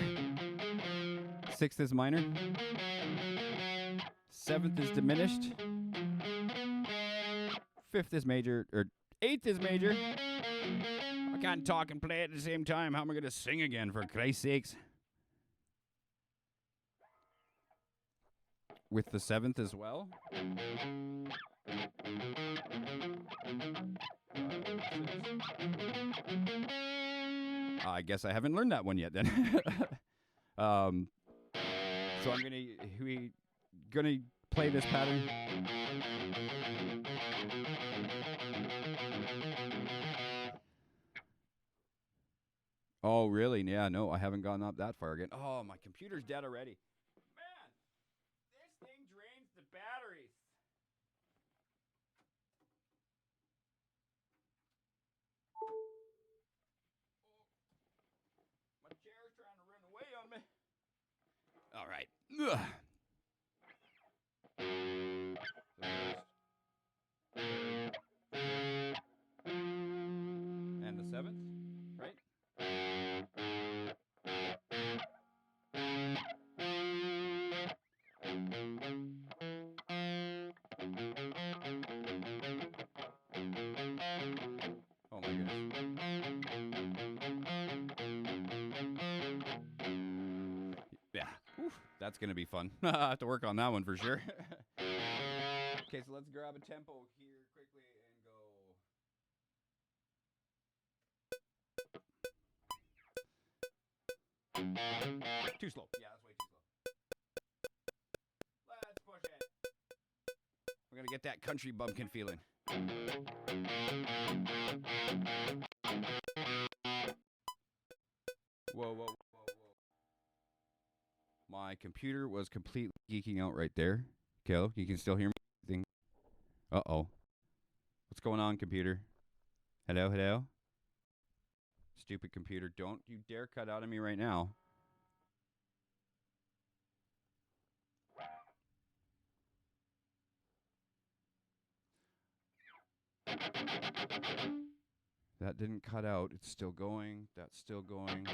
Sixth is minor. Seventh is diminished. Fifth is major, or eighth is major. I can't talk and play at the same time. How am I going to sing again, for Christ's sakes? With the 7th as well. I guess I haven't learned that one yet then. So we're gonna play this pattern. Oh, really? Yeah, no, I haven't gone up that far again. Oh, my computer's dead already. Man, this thing drains the batteries. My chair's trying to run away on me. All right. Ugh. And the 7th, right? Oh my goodness. Yeah. Oof, that's going to be fun. I have to work on that one for sure. Okay, so let's grab a tempo here quickly and go. Too slow. Yeah, that's way too slow. Let's push it. We're going to get that country bumpkin feeling. Whoa, whoa, whoa, whoa. My computer was completely geeking out right there. Kel, you can still hear me? Uh-oh. What's going on, computer? Hello, hello? Stupid computer, don't you dare cut out of me right now. That didn't cut out. It's still going. That's still going.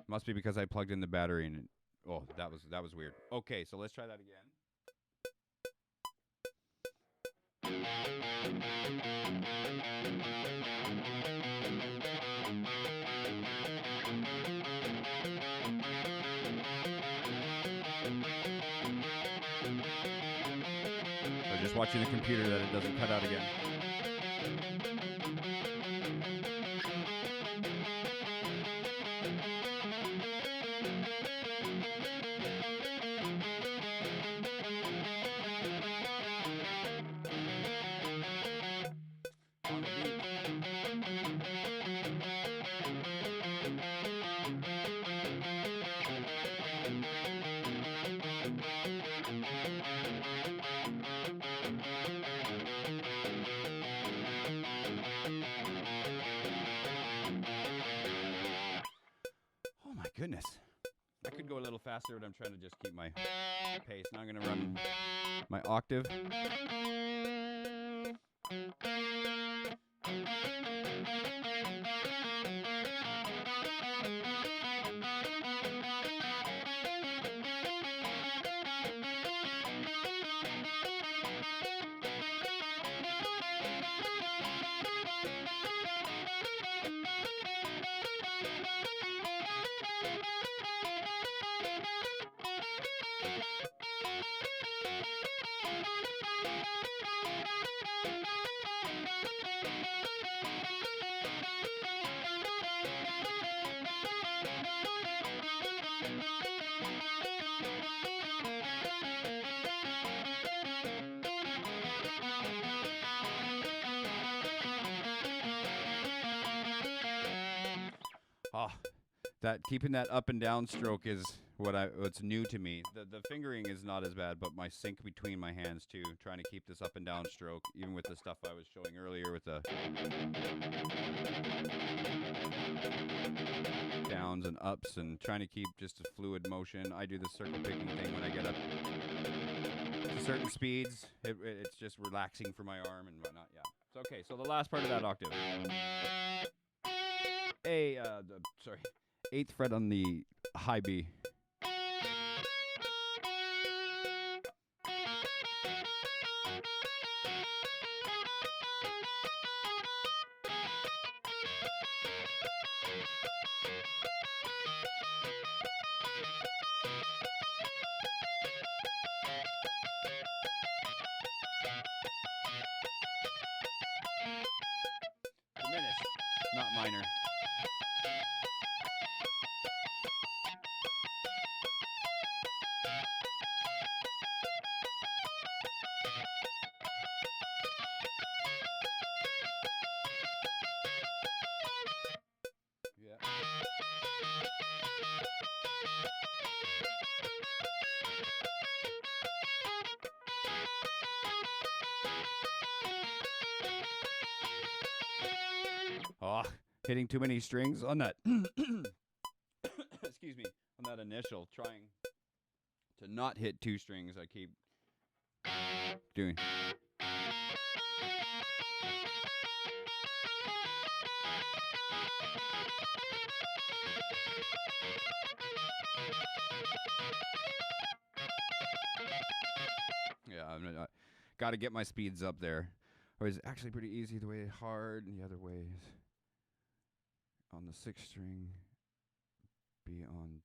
Must be because I plugged in the battery and oh, that was weird. Okay, so let's try that again. I'm just watching the computer that it doesn't cut out again. goodness. I could go a little faster, but I'm trying to just keep my pace. Now I'm going to run my octave. Oh, that keeping that up and down stroke is what's new to me. The fingering is not as bad, but my sync between my hands too, trying to keep this up and down stroke, even with the stuff I was showing earlier with the downs and ups and trying to keep just a fluid motion. I do the circle picking thing when I get up to certain speeds. It's just relaxing for my arm and whatnot. Yeah. So okay, so the last part of that octave. Eighth fret on the high B. Diminished, not minor. Oh, hitting too many strings on that. Excuse me, on that initial, trying to not hit two strings. I keep doing. Yeah, I got to get my speeds up there. It was actually pretty easy the way hard, and the other way is on the sixth string, B on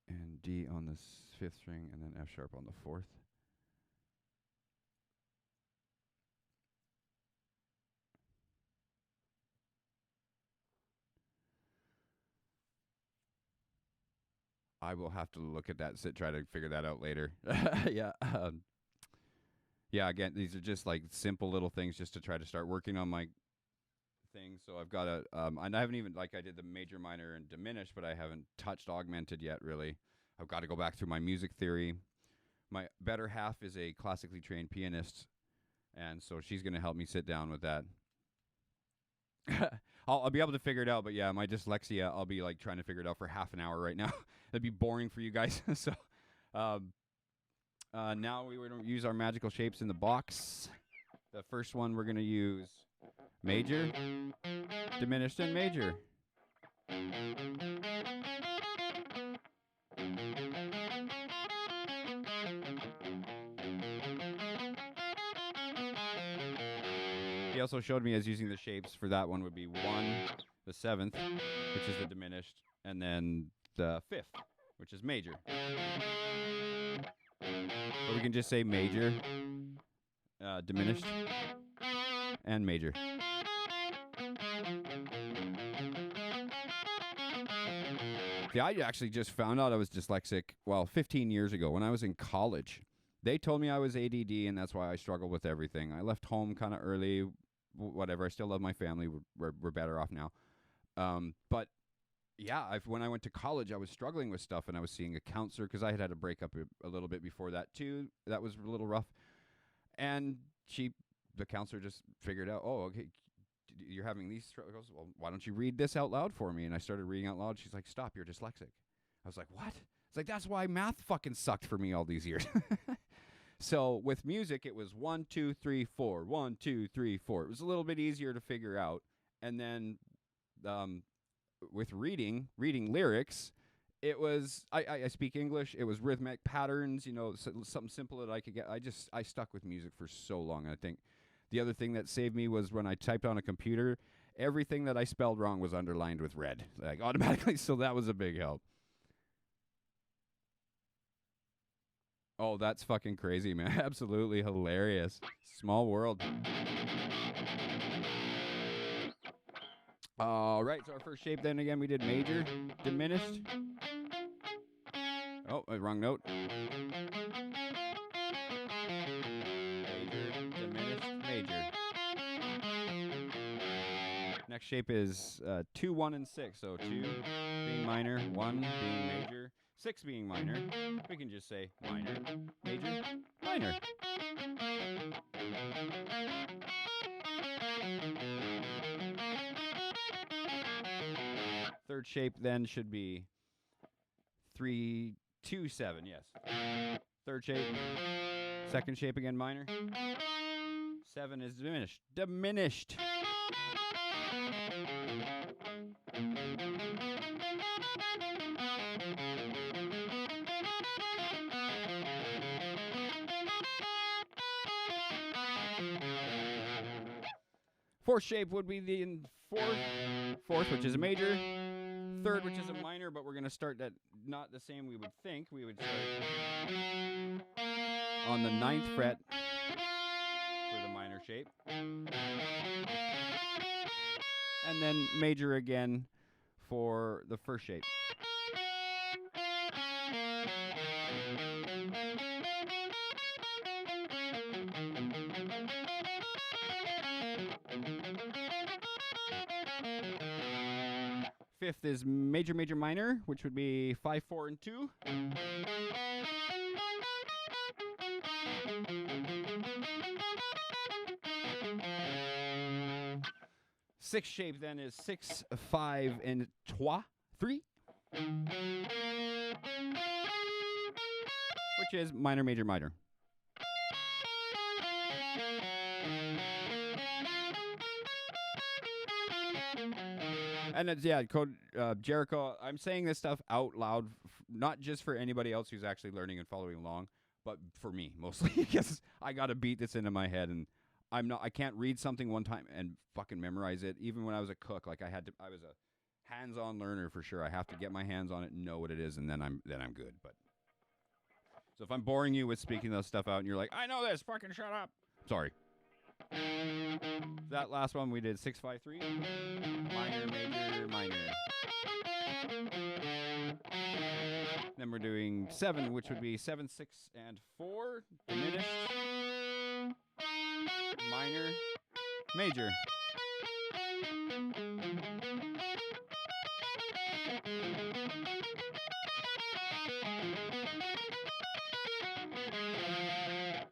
and D on the fifth string, and then F sharp on the fourth. I will have to look at that, try to figure that out later. Yeah. Yeah, again, these are just like simple little things just to try to start working on my thing. So I've got a, and I haven't even, like I did the major, minor, and diminished, but I haven't touched augmented yet, really. I've got to go back through my music theory. My better half is a classically trained pianist, and so she's going to help me sit down with that. I'll be able to figure it out, but yeah, my dyslexia, I'll be like trying to figure it out for half an hour right now. That'd be boring for you guys. So now we're going to use our magical shapes in the box. The first one we're going to use major, diminished, and major. He also showed me as using the shapes for that one would be 1, the 7th, which is the diminished, and then the 5th, which is major. Or we can just say major, diminished, and major. See, I actually just found out I was dyslexic, 15 years ago when I was in college. They told me I was ADD, and that's why I struggled with everything. I left home kind of early, whatever. I still love my family. We're better off now. But yeah, when I went to college, I was struggling with stuff, and I was seeing a counselor because I had a breakup a little bit before that too. That was a little rough. And the counselor just figured out, oh, okay, you're having these struggles. Well, why don't you read this out loud for me? And I started reading out loud. She's like, stop, you're dyslexic. I was like, what? It's like, that's why math fucking sucked for me all these years. So with music, it was 1, 2, 3, 4, 1, 2, 3, 4. It was a little bit easier to figure out. And then with reading lyrics, it was, I speak English. It was rhythmic patterns, something simple that I could get. I stuck with music for so long. And I think the other thing that saved me was when I typed on a computer, everything that I spelled wrong was underlined with red, like automatically. So that was a big help. Oh, that's fucking crazy, man. Absolutely hilarious. Small world. All right, so our first shape then again, we did major, diminished. Oh, wrong note. Major, diminished, major. Next shape is 2, 1, and 6. So 2 being minor, 1 being major, 6 being minor. We can just say minor, major, minor. Third shape then should be 3, 2, 7, yes. Third shape. Second shape again, minor. 7 is diminished. Diminished. Fourth shape would be the fourth, which is a major. Third, which is a minor, but we're going to start that not the same we would think. We would start on the 9th fret for the minor shape. And then major again for the first shape. Fifth is major, major, minor, which would be 5, 4, and 2. Sixth shape then is 6, 5, and 3. Which is minor, major, minor. And it's, code Jericho. I'm saying this stuff out loud, not just for anybody else who's actually learning and following along, but for me mostly, because I got to beat this into my head, and I can't read something one time and fucking memorize it. Even when I was a cook, like I was a hands-on learner for sure. I have to get my hands on it and know what it is, and then I'm good. But so if I'm boring you with speaking those stuff out, and you're like, I know this, fucking shut up. Sorry. That last one we did 6, 5, 3. Minor, major, minor. Then we're doing 7, which would be 7, 6, and 4. Diminished. Minor, major.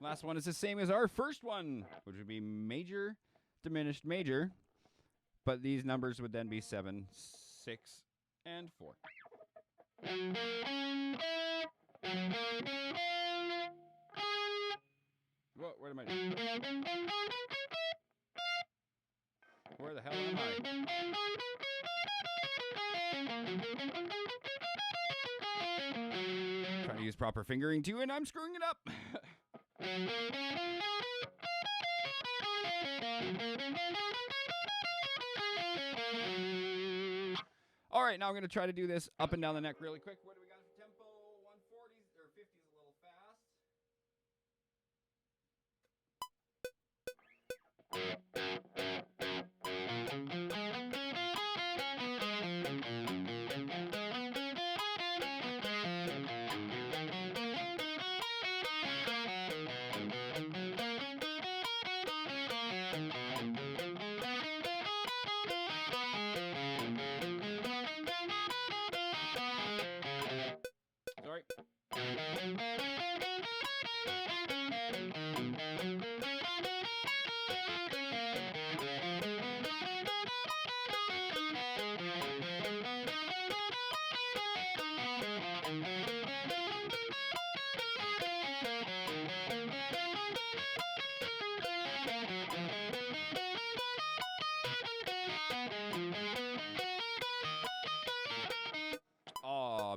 Last one is the same as our first one, which would be major, diminished, major. But these numbers would then be 7, 6, and 4. What am I doing? Where the hell am I? Trying to use proper fingering too, and I'm screwing it up. All right, now I'm going to try to do this up and down the neck really quick. What do we got for tempo? 140s or 50s a little fast.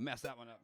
mess that one up.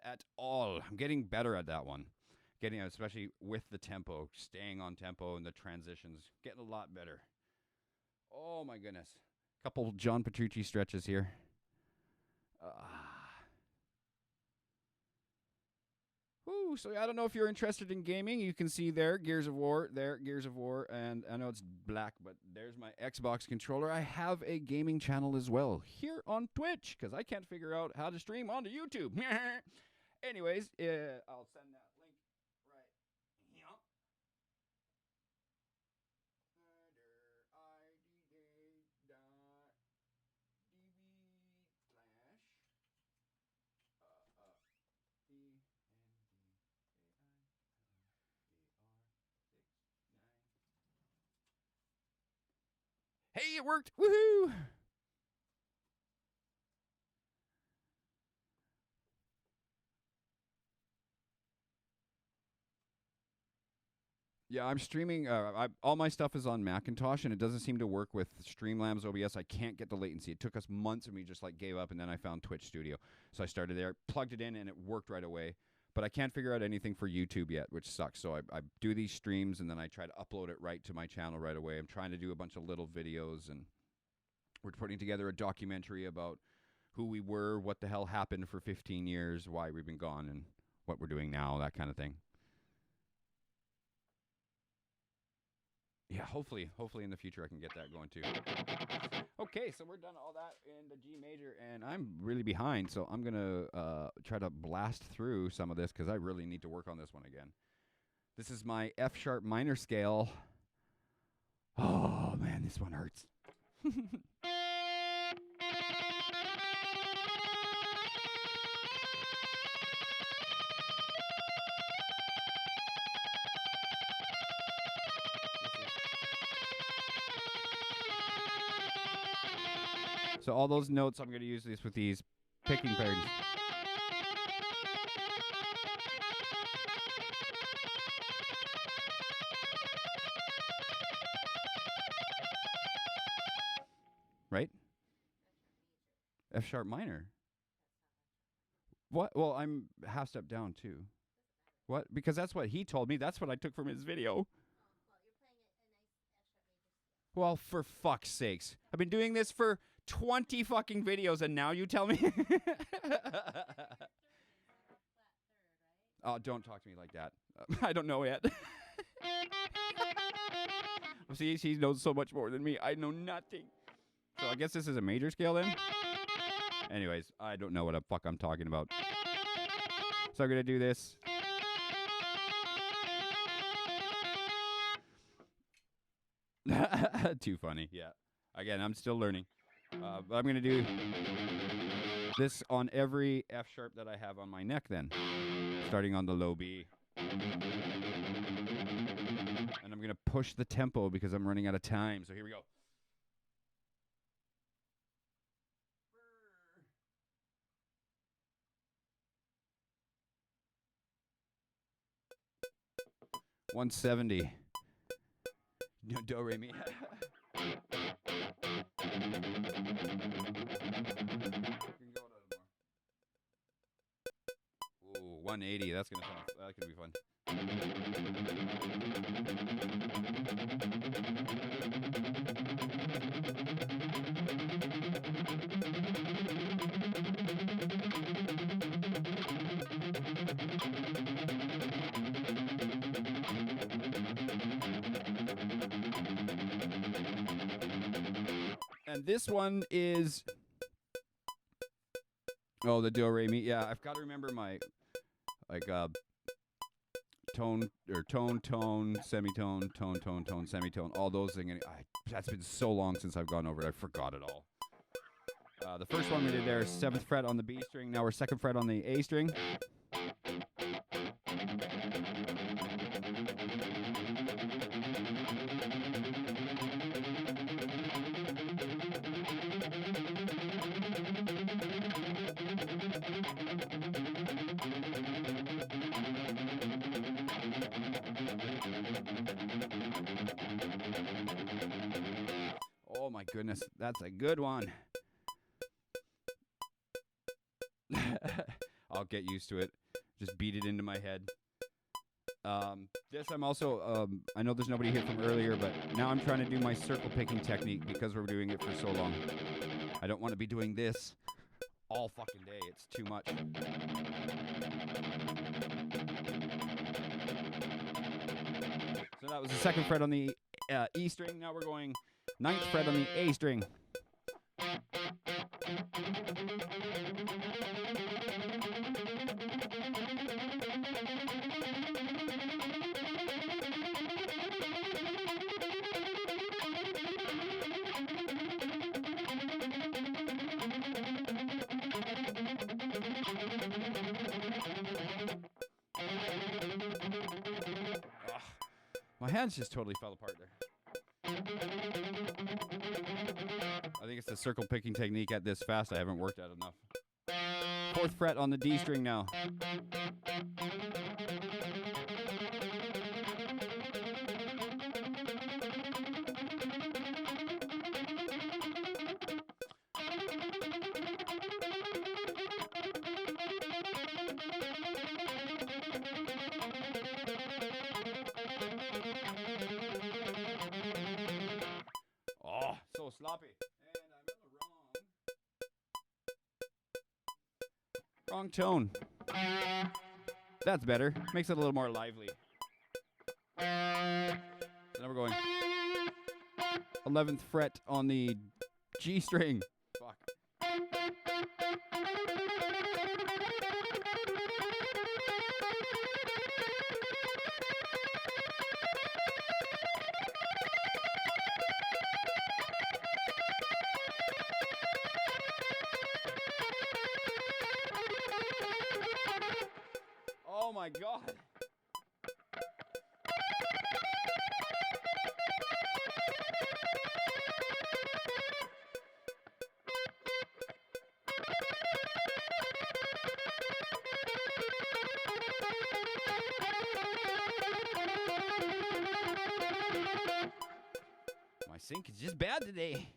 At all. I'm getting better at that one. Getting, especially with the tempo, staying on tempo and the transitions, getting a lot better. Oh my goodness. Couple John Petrucci stretches here. So I don't know if you're interested in gaming. You can see there, Gears of War, and I know it's black, but there's my Xbox controller. I have a gaming channel as well here on Twitch, because I can't figure out how to stream onto YouTube. Anyways, I'll send that link right here. Hey, it worked! Woohoo! Yeah, I'm streaming. All my stuff is on Macintosh, and it doesn't seem to work with Streamlabs OBS. I can't get the latency. It took us months, and we just gave up, and then I found Twitch Studio. So I started there, plugged it in, and it worked right away. But I can't figure out anything for YouTube yet, which sucks. So I do these streams, and then I try to upload it right to my channel right away. I'm trying to do a bunch of little videos, and we're putting together a documentary about who we were, what the hell happened for 15 years, why we've been gone, and what we're doing now, that kind of thing. Yeah, hopefully in the future I can get that going too. Okay, so we're done all that in the G major, and I'm really behind, so I'm going to try to blast through some of this because I really need to work on this one again. This is my F sharp minor scale. Oh, man, this one hurts. So all those notes, I'm going to use this with these picking patterns. Right? F sharp minor. What? Well, I'm half step down too. What? Because that's what he told me. That's what I took from his video. Well, for fuck's sakes. I've been doing this for 20 fucking videos, and now you tell me? Oh, don't talk to me like that. I don't know yet. See, he knows so much more than me. I know nothing. So I guess this is a major scale then? Anyways, I don't know what the fuck I'm talking about. So I'm going to do this. Too funny, yeah. Again, I'm still learning. But I'm going to do this on every F sharp that I have on my neck then. Starting on the low B. And I'm going to push the tempo because I'm running out of time. So here we go. $170. No, do, re, mi. Ooh, 180. That's gonna be fun. And this one is the do re mi. Yeah, I've got to remember my tone or tone, semitone, tone, semitone, all those things. That's been so long since I've gone over it. I forgot it all. The first one we did there is 7th fret on the B string. Now we're 2nd fret on the A string. Oh my goodness, that's a good one. I'll get used to it. Just beat it into my head. This I'm also, I know there's nobody here from earlier, but now I'm trying to do my circle picking technique because we're doing it for so long. I don't want to be doing this all fucking day. It's too much. So that was the 2nd fret on the E string. Now we're going 9th fret on the A string. My hands just totally fell apart there. I think it's the circle picking technique at this fast I haven't worked at enough. 4th fret on the D string now. Oh, so sloppy. And I'm in the wrong tone. That's better. Makes it a little more lively. So now we're going 11th fret on the G string. Fuck. Oh my God. My sync is just bad today.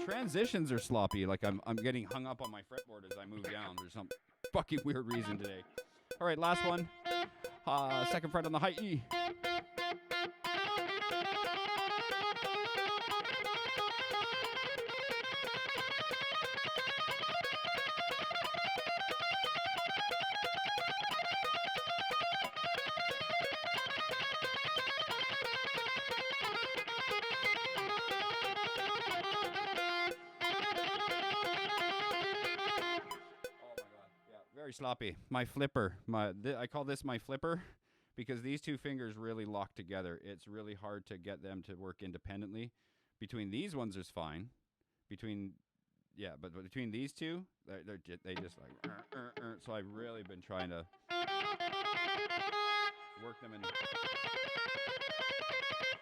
Transitions are sloppy. Like I'm getting hung up on my fretboard as I move down. There's some fucking weird reason today. All right, last one. 2nd fret on the high E. Very sloppy. My flipper. I call this my flipper because these two fingers really lock together. It's really hard to get them to work independently. Between these ones is fine. But between these two, they just like. So I've really been trying to work them in.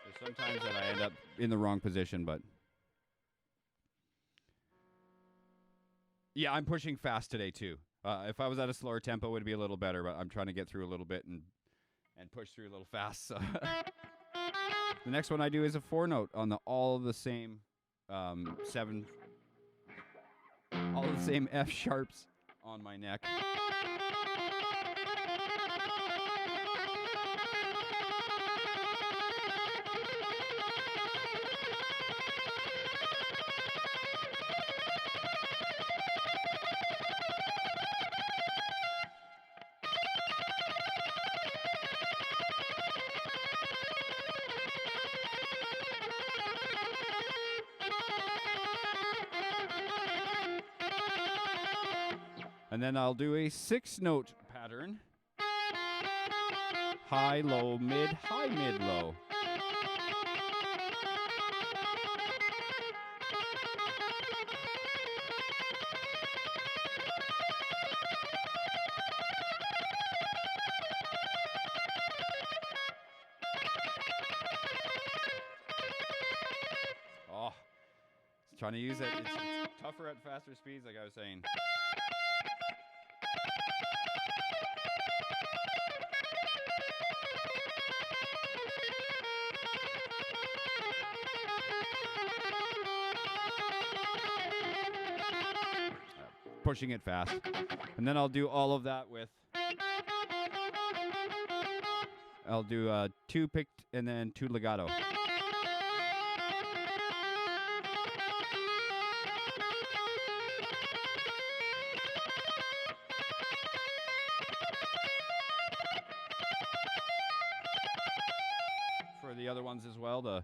There's sometimes that I end up in the wrong position, but Yeah, I'm pushing fast today too. If I was at a slower tempo, it would be a little better, but I'm trying to get through a little bit and push through a little fast. So the next one I do is a 4-note on all the same 7, all the same F sharps on my neck. And then I'll do a 6-note pattern. High, low, mid, high, mid, low. Oh, trying to use it. It's tougher at faster speeds, like I was saying. Pushing it fast. And then I'll do all of that with, I'll do 2 picked and then 2 legato. For the other ones as well, the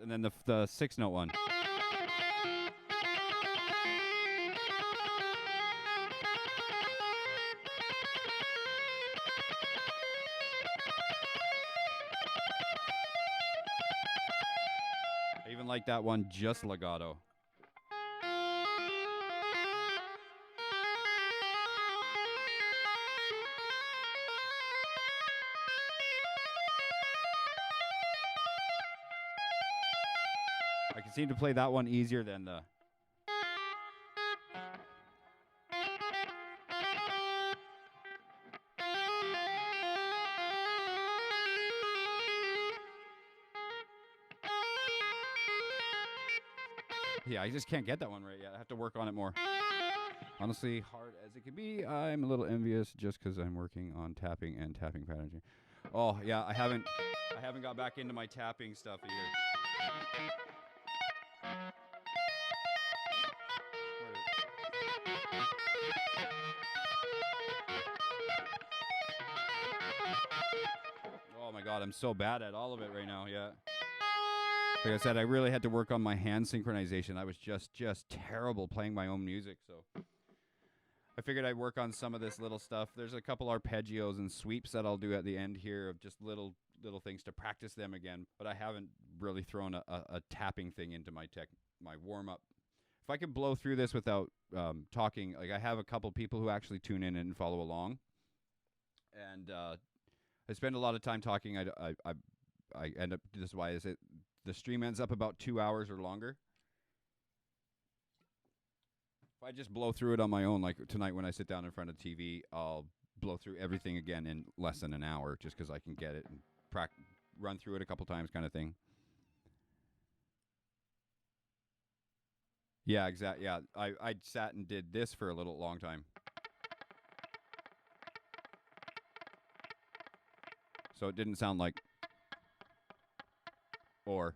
and then the 6-note one. I even like that one just legato. I can seem to play that one easier than the... Yeah, I just can't get that one right yet. I have to work on it more. Honestly, hard as it can be, I'm a little envious just because I'm working on tapping and tapping patterns. Oh, yeah, I haven't got back into my tapping stuff either. Oh my god, I'm so bad at all of it right now, yeah. Like I said, I really had to work on my hand synchronization. I was just terrible playing my own music, so I figured I'd work on some of this little stuff. There's a couple arpeggios and sweeps that I'll do at the end here of just little things to practice them again, but I haven't really thrown a tapping thing into my warm-up. If I could blow through this without talking, like I have a couple people who actually tune in and follow along, and I spend a lot of time talking. I end up, this is why is it, the stream ends up about 2 hours or longer. If I just blow through it on my own, like tonight when I sit down in front of the TV, I'll blow through everything again in less than an hour just because I can get it and run through it a couple times kind of thing. Yeah, exactly. Yeah, I sat and did this for a long time. So it didn't sound like or.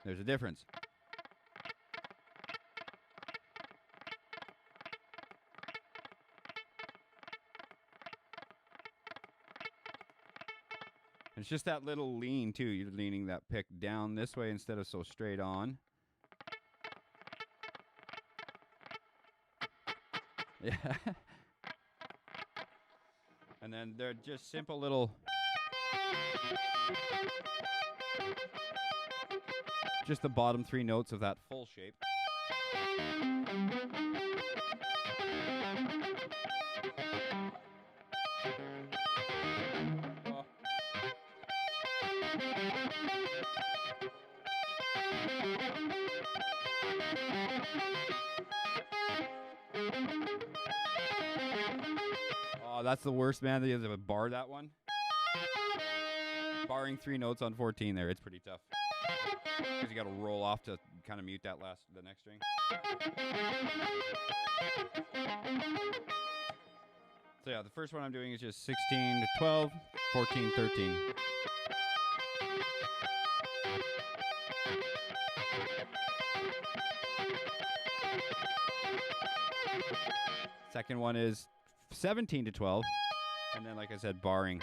There's a difference. It's just that little lean, too. You're leaning that pick down this way instead of so straight on. Yeah. And then they're just simple little... just the bottom 3 notes of that full shape. Oh, that's the worst, man. You have to bar that one. Barring 3 notes on 14 there, it's pretty tough. Because you got to roll off to kind of mute the next string. So yeah, the first one I'm doing is just 16 to 12, 14, 13. Second one is 17 to 12, and then, like I said, barring.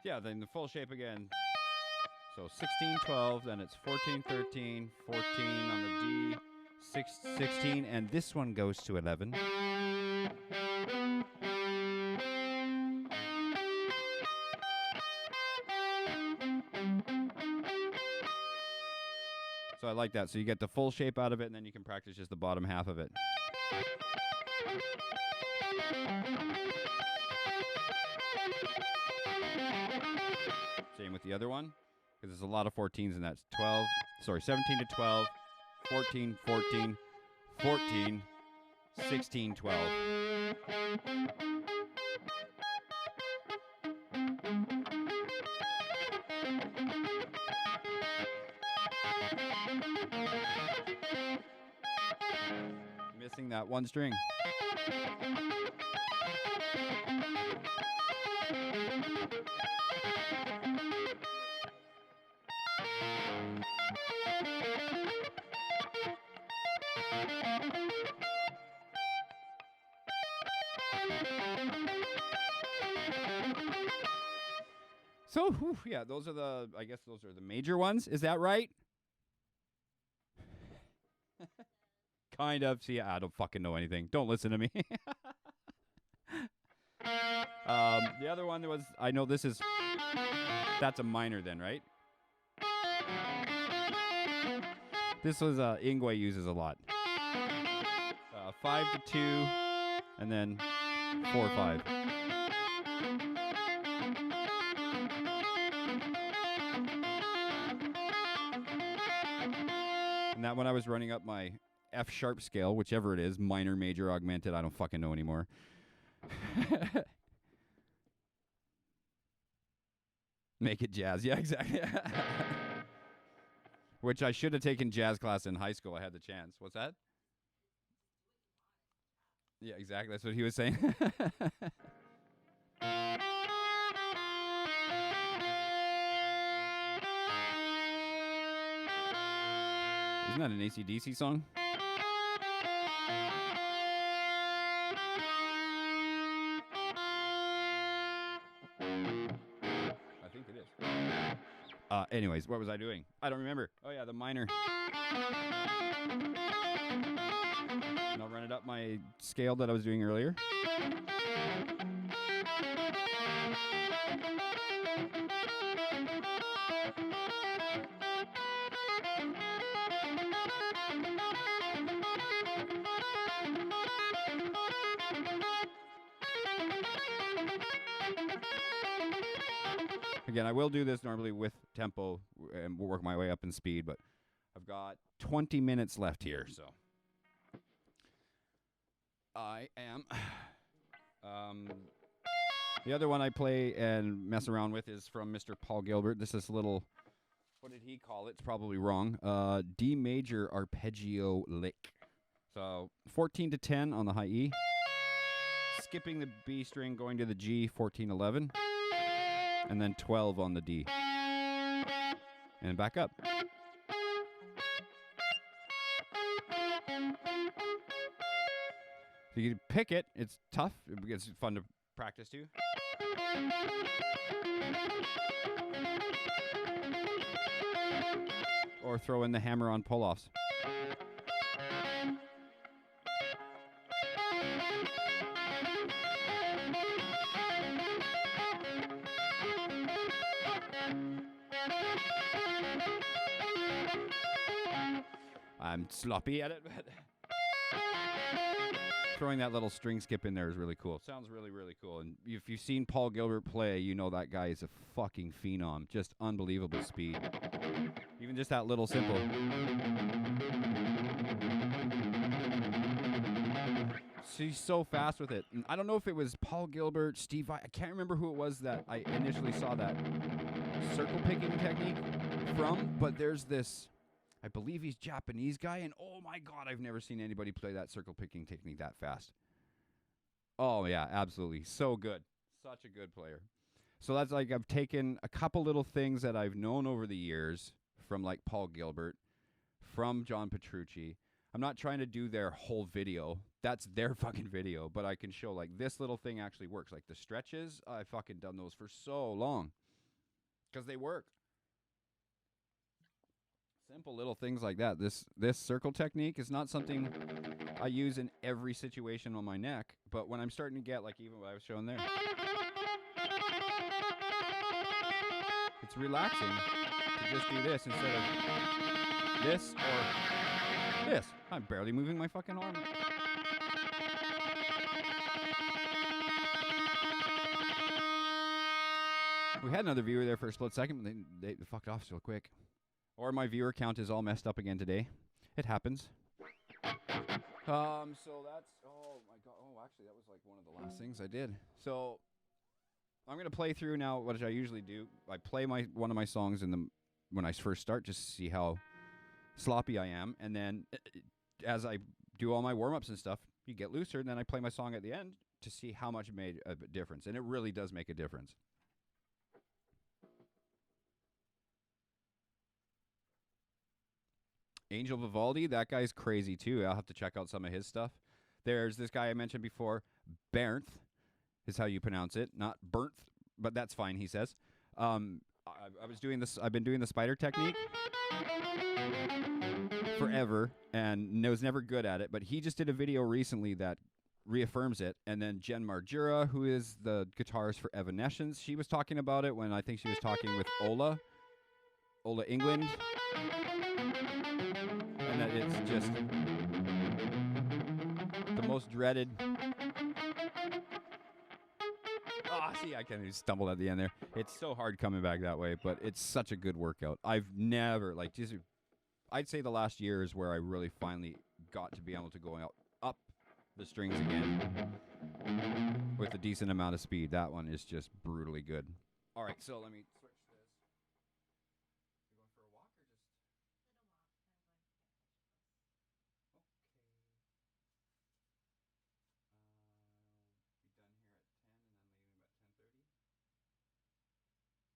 Yeah, then the full shape again. So 16, 12, then it's 14, 13, 14 on the D, 16, and this one goes to 11. So I like that. So you get the full shape out of it, and then you can practice just the bottom half of it. Same with the other one, because there's a lot of 14s in that. 17 to 12, 14, 14, 14, 16, 12. Missing that one string. So, yeah, I guess those are the major ones. Is that right? Kind of. See, I don't fucking know anything. Don't listen to me. The other one was, I know that's a minor then, right? This was, Ingwe uses a lot. 5 to 2, and then 4, 5. And that one I was running up my F sharp scale, whichever it is, minor, major, augmented, I don't fucking know anymore. Make it jazz. Yeah, exactly. Which I should have taken jazz class in high school. I had the chance. What's that? Yeah, exactly. That's what he was saying. Isn't that an AC/DC song? I think it is. Anyways, what was I doing? I don't remember. Oh, yeah, the minor. And I'll run it up my scale that I was doing earlier. Again, I will do this normally with tempo and work my way up in speed, but I've got 20 minutes left here, so I am. The other one I play and mess around with is from Mr. Paul Gilbert. This is a little, what did he call it? It's probably wrong. D major arpeggio lick. So 14 to 10 on the high E. Skipping the B string, going to the G, 14, 11. And then 12 on the D. And back up. So you can pick it. It's tough. It's fun to practice too. or throw in the hammer-on pull-offs. I'm sloppy at it, but throwing that little string skip in there is really cool. Sounds really, really cool. And if you've seen Paul Gilbert play, you know that guy is a fucking phenom. Just unbelievable speed. Even just that little simple. She's so fast with it. And I don't know if it was Paul Gilbert, Steve Vai. I can't remember who it was that I initially saw that circle picking technique from, but there's this, I believe he's Japanese guy, and oh my God, I've never seen anybody play that circle picking technique that fast. Oh yeah, absolutely. So good. Such a good player. So that's like, I've taken a couple little things that I've known over the years from like Paul Gilbert, from John Petrucci. I'm not trying to do their whole video. That's their fucking video, but I can show like this little thing actually works. Like the stretches, I've fucking done those for so long because they work. Simple little things like that. This circle technique is not something I use in every situation on my neck, but when I'm starting to get, like even what I was showing there, it's relaxing to just do this instead of this or this. I'm barely moving my fucking arm. We had another viewer there for a split second, but they fucked off so quick. Or my viewer count is all messed up again today. It happens. So that's, oh my God. Oh, actually, that was like one of the last things I did. So I'm going to play through now what I usually do. I play one of my songs when I first start, just to see how sloppy I am. And then as I do all my warm-ups and stuff, you get looser. And then I play my song at the end to see how much it made a difference. And it really does make a difference. Angel Vivaldi, that guy's crazy too. I'll have to check out some of his stuff. There's this guy I mentioned before, Bernth is how you pronounce it, not Bernth, but that's fine, he says. I was doing this. I've been doing the spider technique forever and was never good at it, but he just did a video recently that reaffirms it. And then Jen Margera, who is the guitarist for Evanescence, she was talking about it when I think she was talking with Ola England. And that it's just the most dreaded. See, I kind of stumbled at the end there. It's so hard coming back that way, but it's such a good workout. I've never, I'd say the last year is where I really finally got to be able to go up the strings again with a decent amount of speed. That one is just brutally good. All right, so let me switch this. You going for a walk or just? Be done here at 10 and then leaving about 10:30.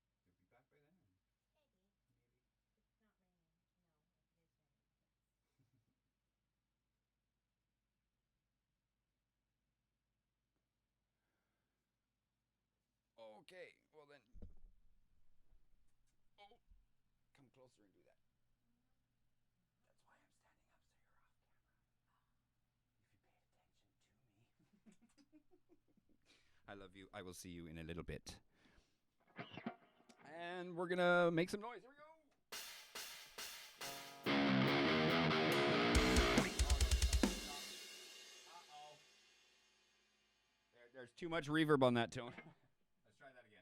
You'll be back by then? Or? Maybe. It's not raining. No, if it is raining. Okay, well then. Oh, come closer and do that. That's why I'm standing up so you're off camera. If you paid attention to me. I love you. I will see you in a little bit. And we're gonna make some noise. Here we go. Uh-oh. There's too much reverb on that tone. Let's try that again.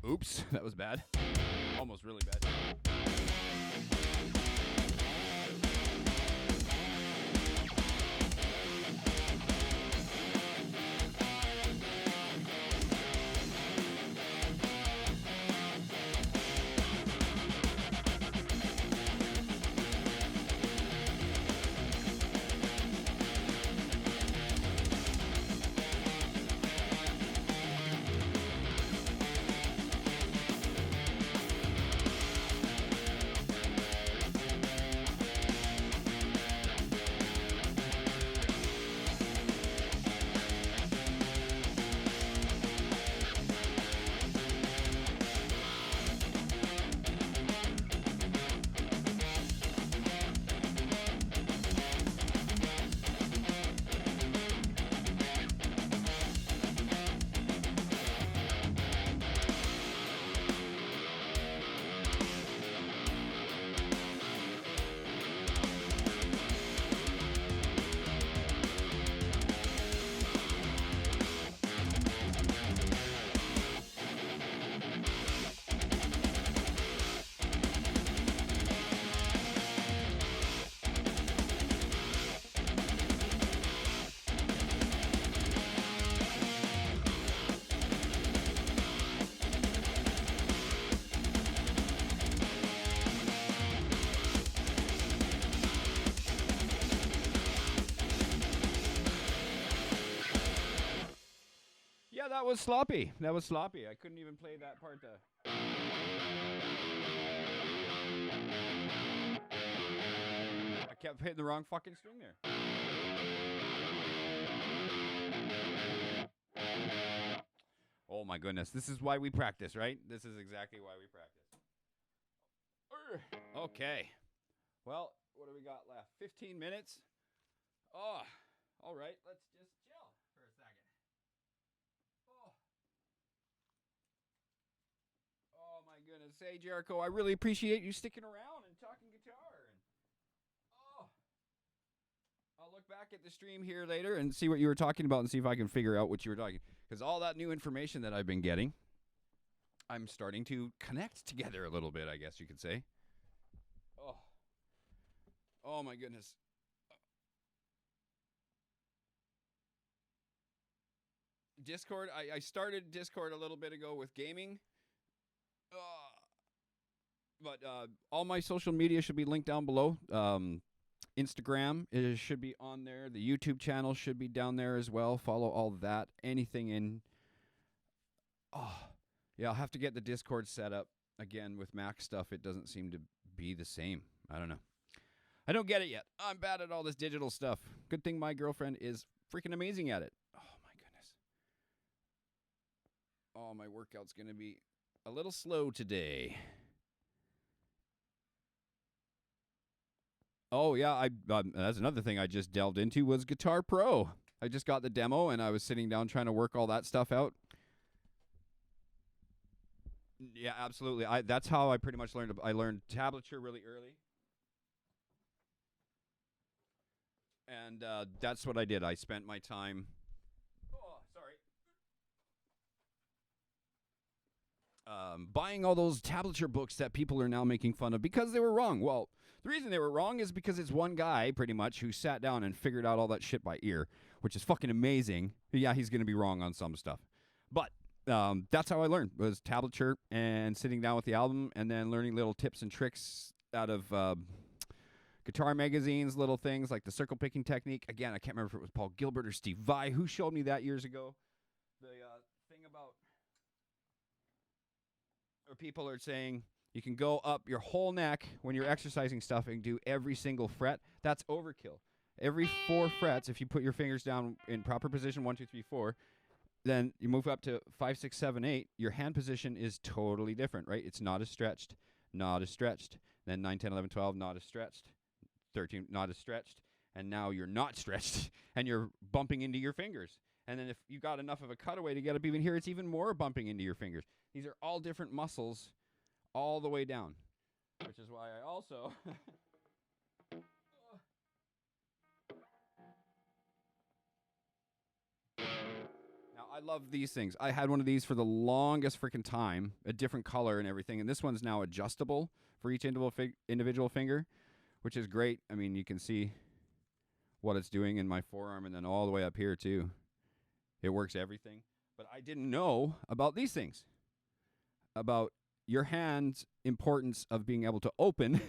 Oops, that was bad. Almost really bad. Yeah, that was sloppy. That was sloppy. I couldn't even play that part. I kept hitting the wrong fucking string there. Oh my goodness. This is why we practice, right? This is exactly why we practice. Okay. Well, what do we got left? 15 minutes? Oh, all right. Let's just chill for a second. Oh my goodness. Hey, Jericho, I really appreciate you sticking around and talking guitar. And I'll look back at the stream here later and see what you were talking about and see if I can figure out what you were talking. Because all that new information that I've been getting, I'm starting to connect together a little bit, I guess you could say. Oh my goodness. Discord, I started Discord a little bit ago with gaming. But all my social media should be linked down below. Instagram should be on there. The YouTube channel should be down there as well. Follow all that. Anything in. Oh, yeah, I'll have to get the Discord set up again with Mac stuff. It doesn't seem to be the same. I don't know. I don't get it yet. I'm bad at all this digital stuff. Good thing my girlfriend is freaking amazing at it. Oh, my goodness. Oh, my workout's going to be a little slow today. Oh, yeah, that's another thing I just delved into was Guitar Pro. I just got the demo, and I was sitting down trying to work all that stuff out. Yeah, absolutely. That's how I pretty much learned. I learned tablature really early. And that's what I did. I spent my time... Oh, sorry. Buying all those tablature books that people are now making fun of because they were wrong. Well, the reason they were wrong is because it's one guy, pretty much, who sat down and figured out all that shit by ear, which is fucking amazing. Yeah, he's going to be wrong on some stuff. But that's how I learned, was tablature and sitting down with the album and then learning little tips and tricks out of guitar magazines, little things like the circle picking technique. Again, I can't remember if it was Paul Gilbert or Steve Vai who showed me that years ago. The thing about where people are saying you can go up your whole neck when you're exercising stuff and do every single fret. That's overkill. Every 4 frets, if you put your fingers down in proper position, 1, 2, 3, 4, then you move up to 5, 6, 7, 8. Your hand position is totally different, right? It's not as stretched, not as stretched. Then 9, 10, 11, 12, not as stretched. 13, not as stretched. And now you're not stretched, and you're bumping into your fingers. And then if you got enough of a cutaway to get up even here, it's even more bumping into your fingers. These are all different muscles all the way down, which is why I also... Now, I love these things. I had one of these for the longest freaking time, a different color and everything, and this one's now adjustable for each individual finger, which is great. I mean, you can see what it's doing in my forearm and then all the way up here too. It works everything. But I didn't know about these things, about your hand's importance of being able to open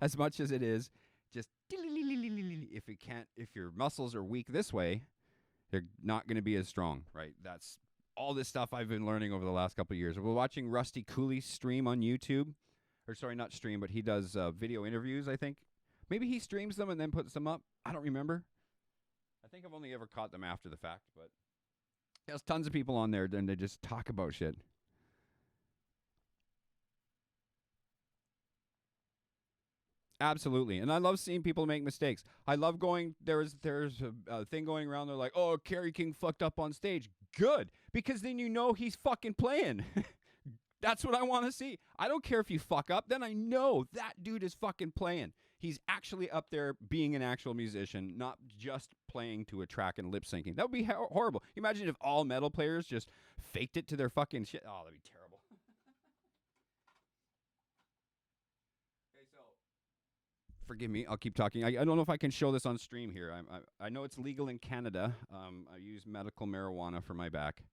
as much as it is just if your muscles are weak this way, they're not going to be as strong, right? That's all this stuff I've been learning over the last couple of years. We're watching Rusty Cooley stream on YouTube. Or sorry, not stream, but he does video interviews, I think. Maybe he streams them and then puts them up. I don't remember. I think I've only ever caught them after the fact, but there's tons of people on there, and they just talk about shit. Absolutely. And I love seeing people make mistakes. I love going, there's a thing going around, they're like, oh, Kerry King fucked up on stage. Good. Because then you know he's fucking playing. That's what I want to see. I don't care if you fuck up. Then I know that dude is fucking playing. He's actually up there being an actual musician, not just playing to a track and lip syncing. That would be horrible. Imagine if all metal players just faked it to their fucking shit. Oh, that'd be terrible. Okay, so forgive me. I'll keep talking. I don't know if I can show this on stream here. I know it's legal in Canada. I use medical marijuana for my back.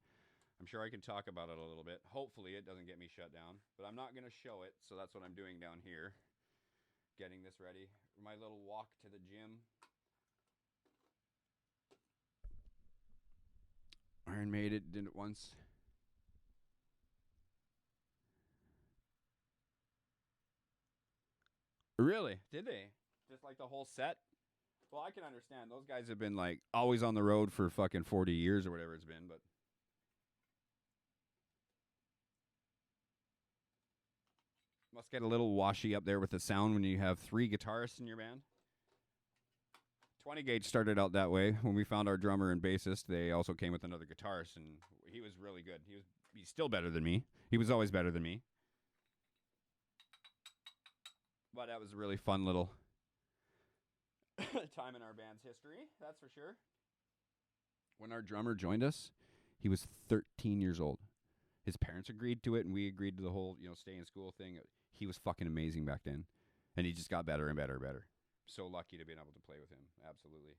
I'm sure I can talk about it a little bit. Hopefully it doesn't get me shut down. But I'm not going to show it, so that's what I'm doing down here. Getting this ready. My little walk to the gym. Iron Maiden did it once. Really? Did they? Just like the whole set? Well, I can understand. Those guys have been like always on the road for fucking 40 years or whatever it's been, but must get a little washy up there with the sound when you have 3 guitarists in your band. 20 Gauge started out that way. When we found our drummer and bassist, they also came with another guitarist, and he was really good. He's still better than me. He was always better than me. But that was a really fun little time in our band's history, that's for sure. When our drummer joined us, he was 13 years old. His parents agreed to it, and we agreed to the whole, stay in school thing. He was fucking amazing back then, and he just got better and better and better. So lucky to be able to play with him. Absolutely.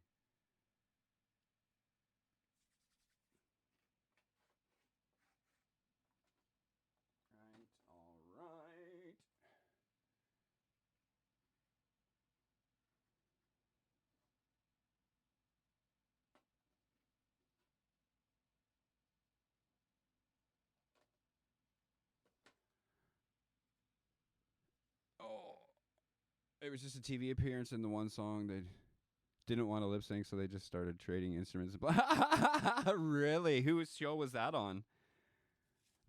All right. Oh, it was just a TV appearance in the one song. They didn't want to lip sync, so they just started trading instruments. Really? Whose show was that on?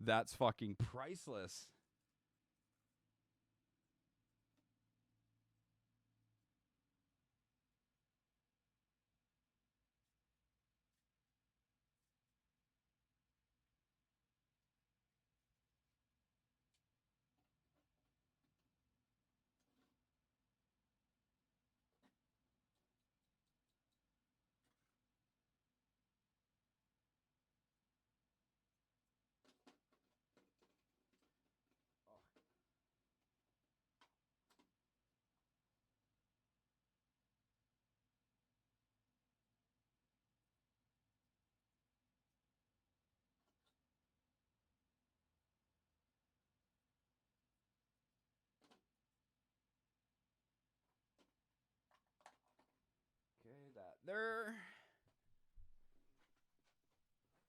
That's fucking priceless. Okay, that there.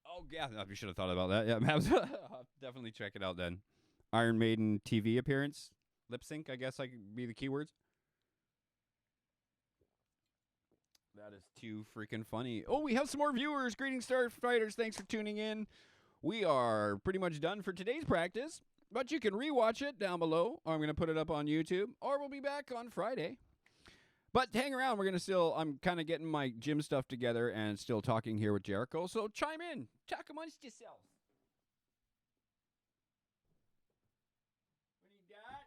Oh, yeah, you should have thought about that. Yeah, I'll definitely check it out then. Iron Maiden TV appearance. Lip sync, I guess I could be the keywords. That is too freaking funny. Oh, we have some more viewers. Greetings, Starfighters. Thanks for tuning in. We are pretty much done for today's practice, but you can rewatch it down below, or I'm going to put it up on YouTube, or we'll be back on Friday. But hang around. I'm kind of getting my gym stuff together and still talking here with Jericho. So chime in. Talk amongst yourselves. What do you got?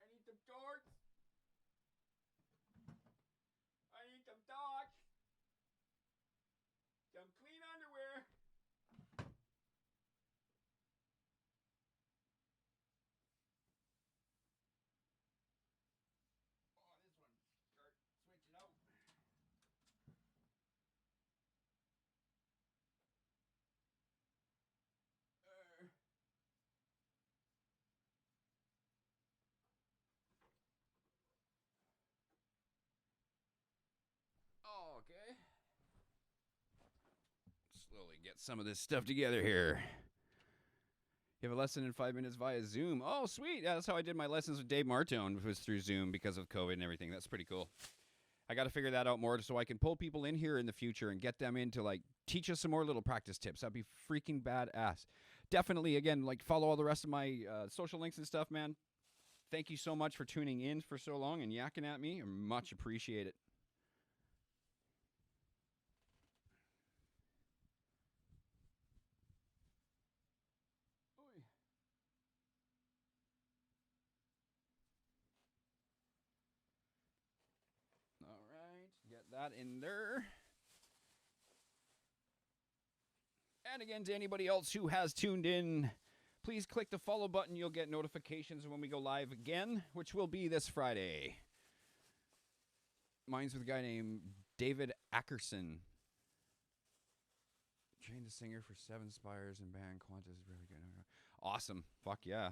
I need some torts. I need some talks. slowly get some of this stuff together here. You have a lesson in 5 minutes via Zoom. Oh, sweet. Yeah, that's how I did my lessons with Dave Martone, was through Zoom because of COVID and everything. That's pretty cool. I got to figure that out more so I can pull people in here in the future and get them in to, like, teach us some more little practice tips. That'd be freaking badass. Definitely, again, like, follow all the rest of my social links and stuff, man. Thank you so much for tuning in for so long and yakking at me. I much appreciate it. All right, get that in there. And again, to anybody else who has tuned in, please click the follow button. You'll get notifications when we go live again, which will be this Friday. Mine's with a guy named David Ackerson. Trained a singer for 7 Spires and band Qantas is really good. Awesome. Fuck yeah.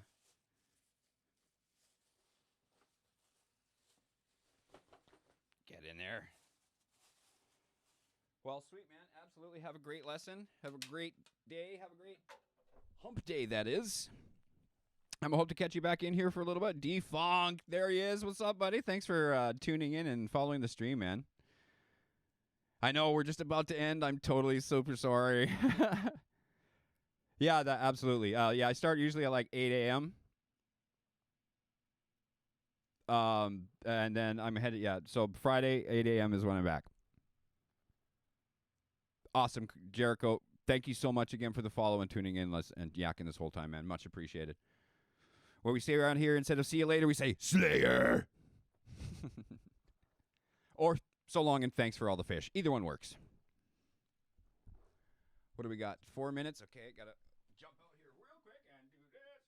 Get in there. Well, sweet, man. Absolutely. Have a great lesson. Have a great day. Have a great hump day, that is. I'm going to hope to catch you back in here for a little bit. D-Funk. There he is. What's up, buddy? Thanks for tuning in and following the stream, man. I know we're just about to end. I'm totally super sorry. Yeah, that absolutely. Yeah, I start usually at like 8 a.m. And then I'm headed, yeah. So Friday, 8 a.m. is when I'm back. Awesome, Jericho. Thank you so much again for the follow and tuning in and yakking this whole time, man. Much appreciated. What we say around here, instead of see you later, we say Slayer. Or so long and thanks for all the fish. Either one works. What do we got? 4 minutes? Okay, gotta jump out here real quick and do this.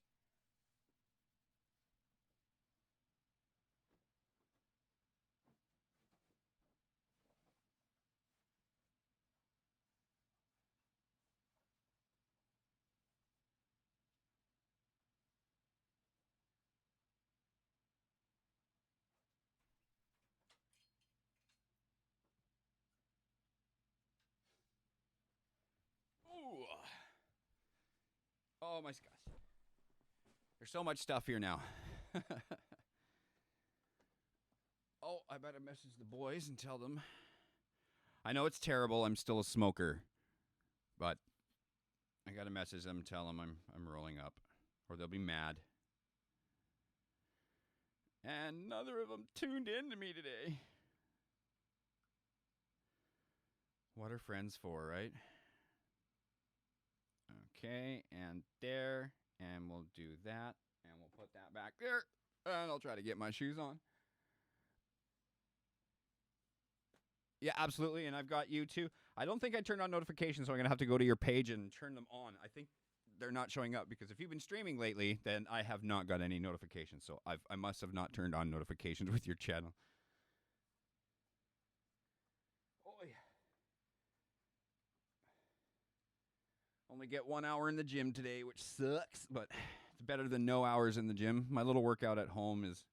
Ooh. Oh, my gosh. There's so much stuff here now. Oh, I better message the boys and tell them. I know it's terrible. I'm still a smoker. But I got to message them and tell them I'm rolling up. Or they'll be mad. And neither of them tuned in to me today. What are friends for, right? Okay, and there. And we'll do that. And we'll put that back there. And I'll try to get my shoes on. Yeah, absolutely. And I've got you too. I don't think I turned on notifications, so I'm going to have to go to your page and turn them on. I think they're not showing up because if you've been streaming lately, then I have not got any notifications. So I must have not turned on notifications with your channel. Oh, yeah. Only get 1 hour in the gym today, which sucks, but it's better than no hours in the gym. My little workout at home is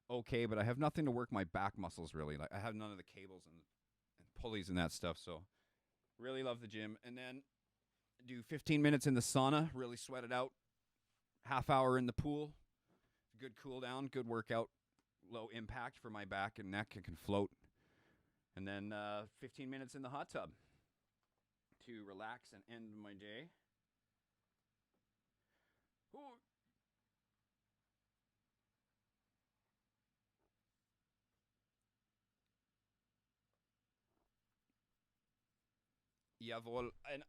okay, but I have nothing to work my back muscles, really. Like I have none of the cables and pulleys and that stuff, so really love the gym. And then do 15 minutes in the sauna, really sweat it out. Half hour in the pool, good cool down, good workout, low impact for my back and neck. I can float. And then 15 minutes in the hot tub to relax and end my day. Ooh. Jawohl. And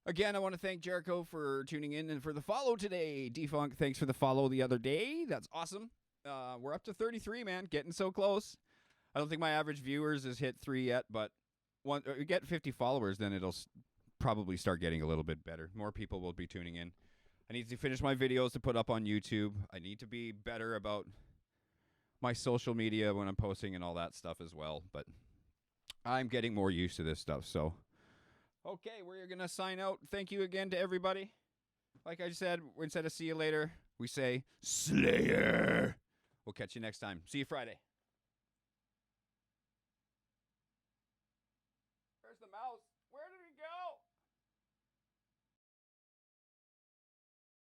again, I want to thank Jericho for tuning in and for the follow today. D-Funk, thanks for the follow the other day. That's awesome. We're up to 33, man. Getting so close. I don't think my average viewers has hit 3 yet, but once we get 50 followers, then it'll probably start getting a little bit better. More people will be tuning in. I need to finish my videos to put up on YouTube. I need to be better about my social media when I'm posting and all that stuff as well, but I'm getting more used to this stuff, so. Okay, we're going to sign out. Thank you again to everybody. Like I said, instead of see you later, we say Slayer. We'll catch you next time. See you Friday. Where's the mouse? house. Where did he go?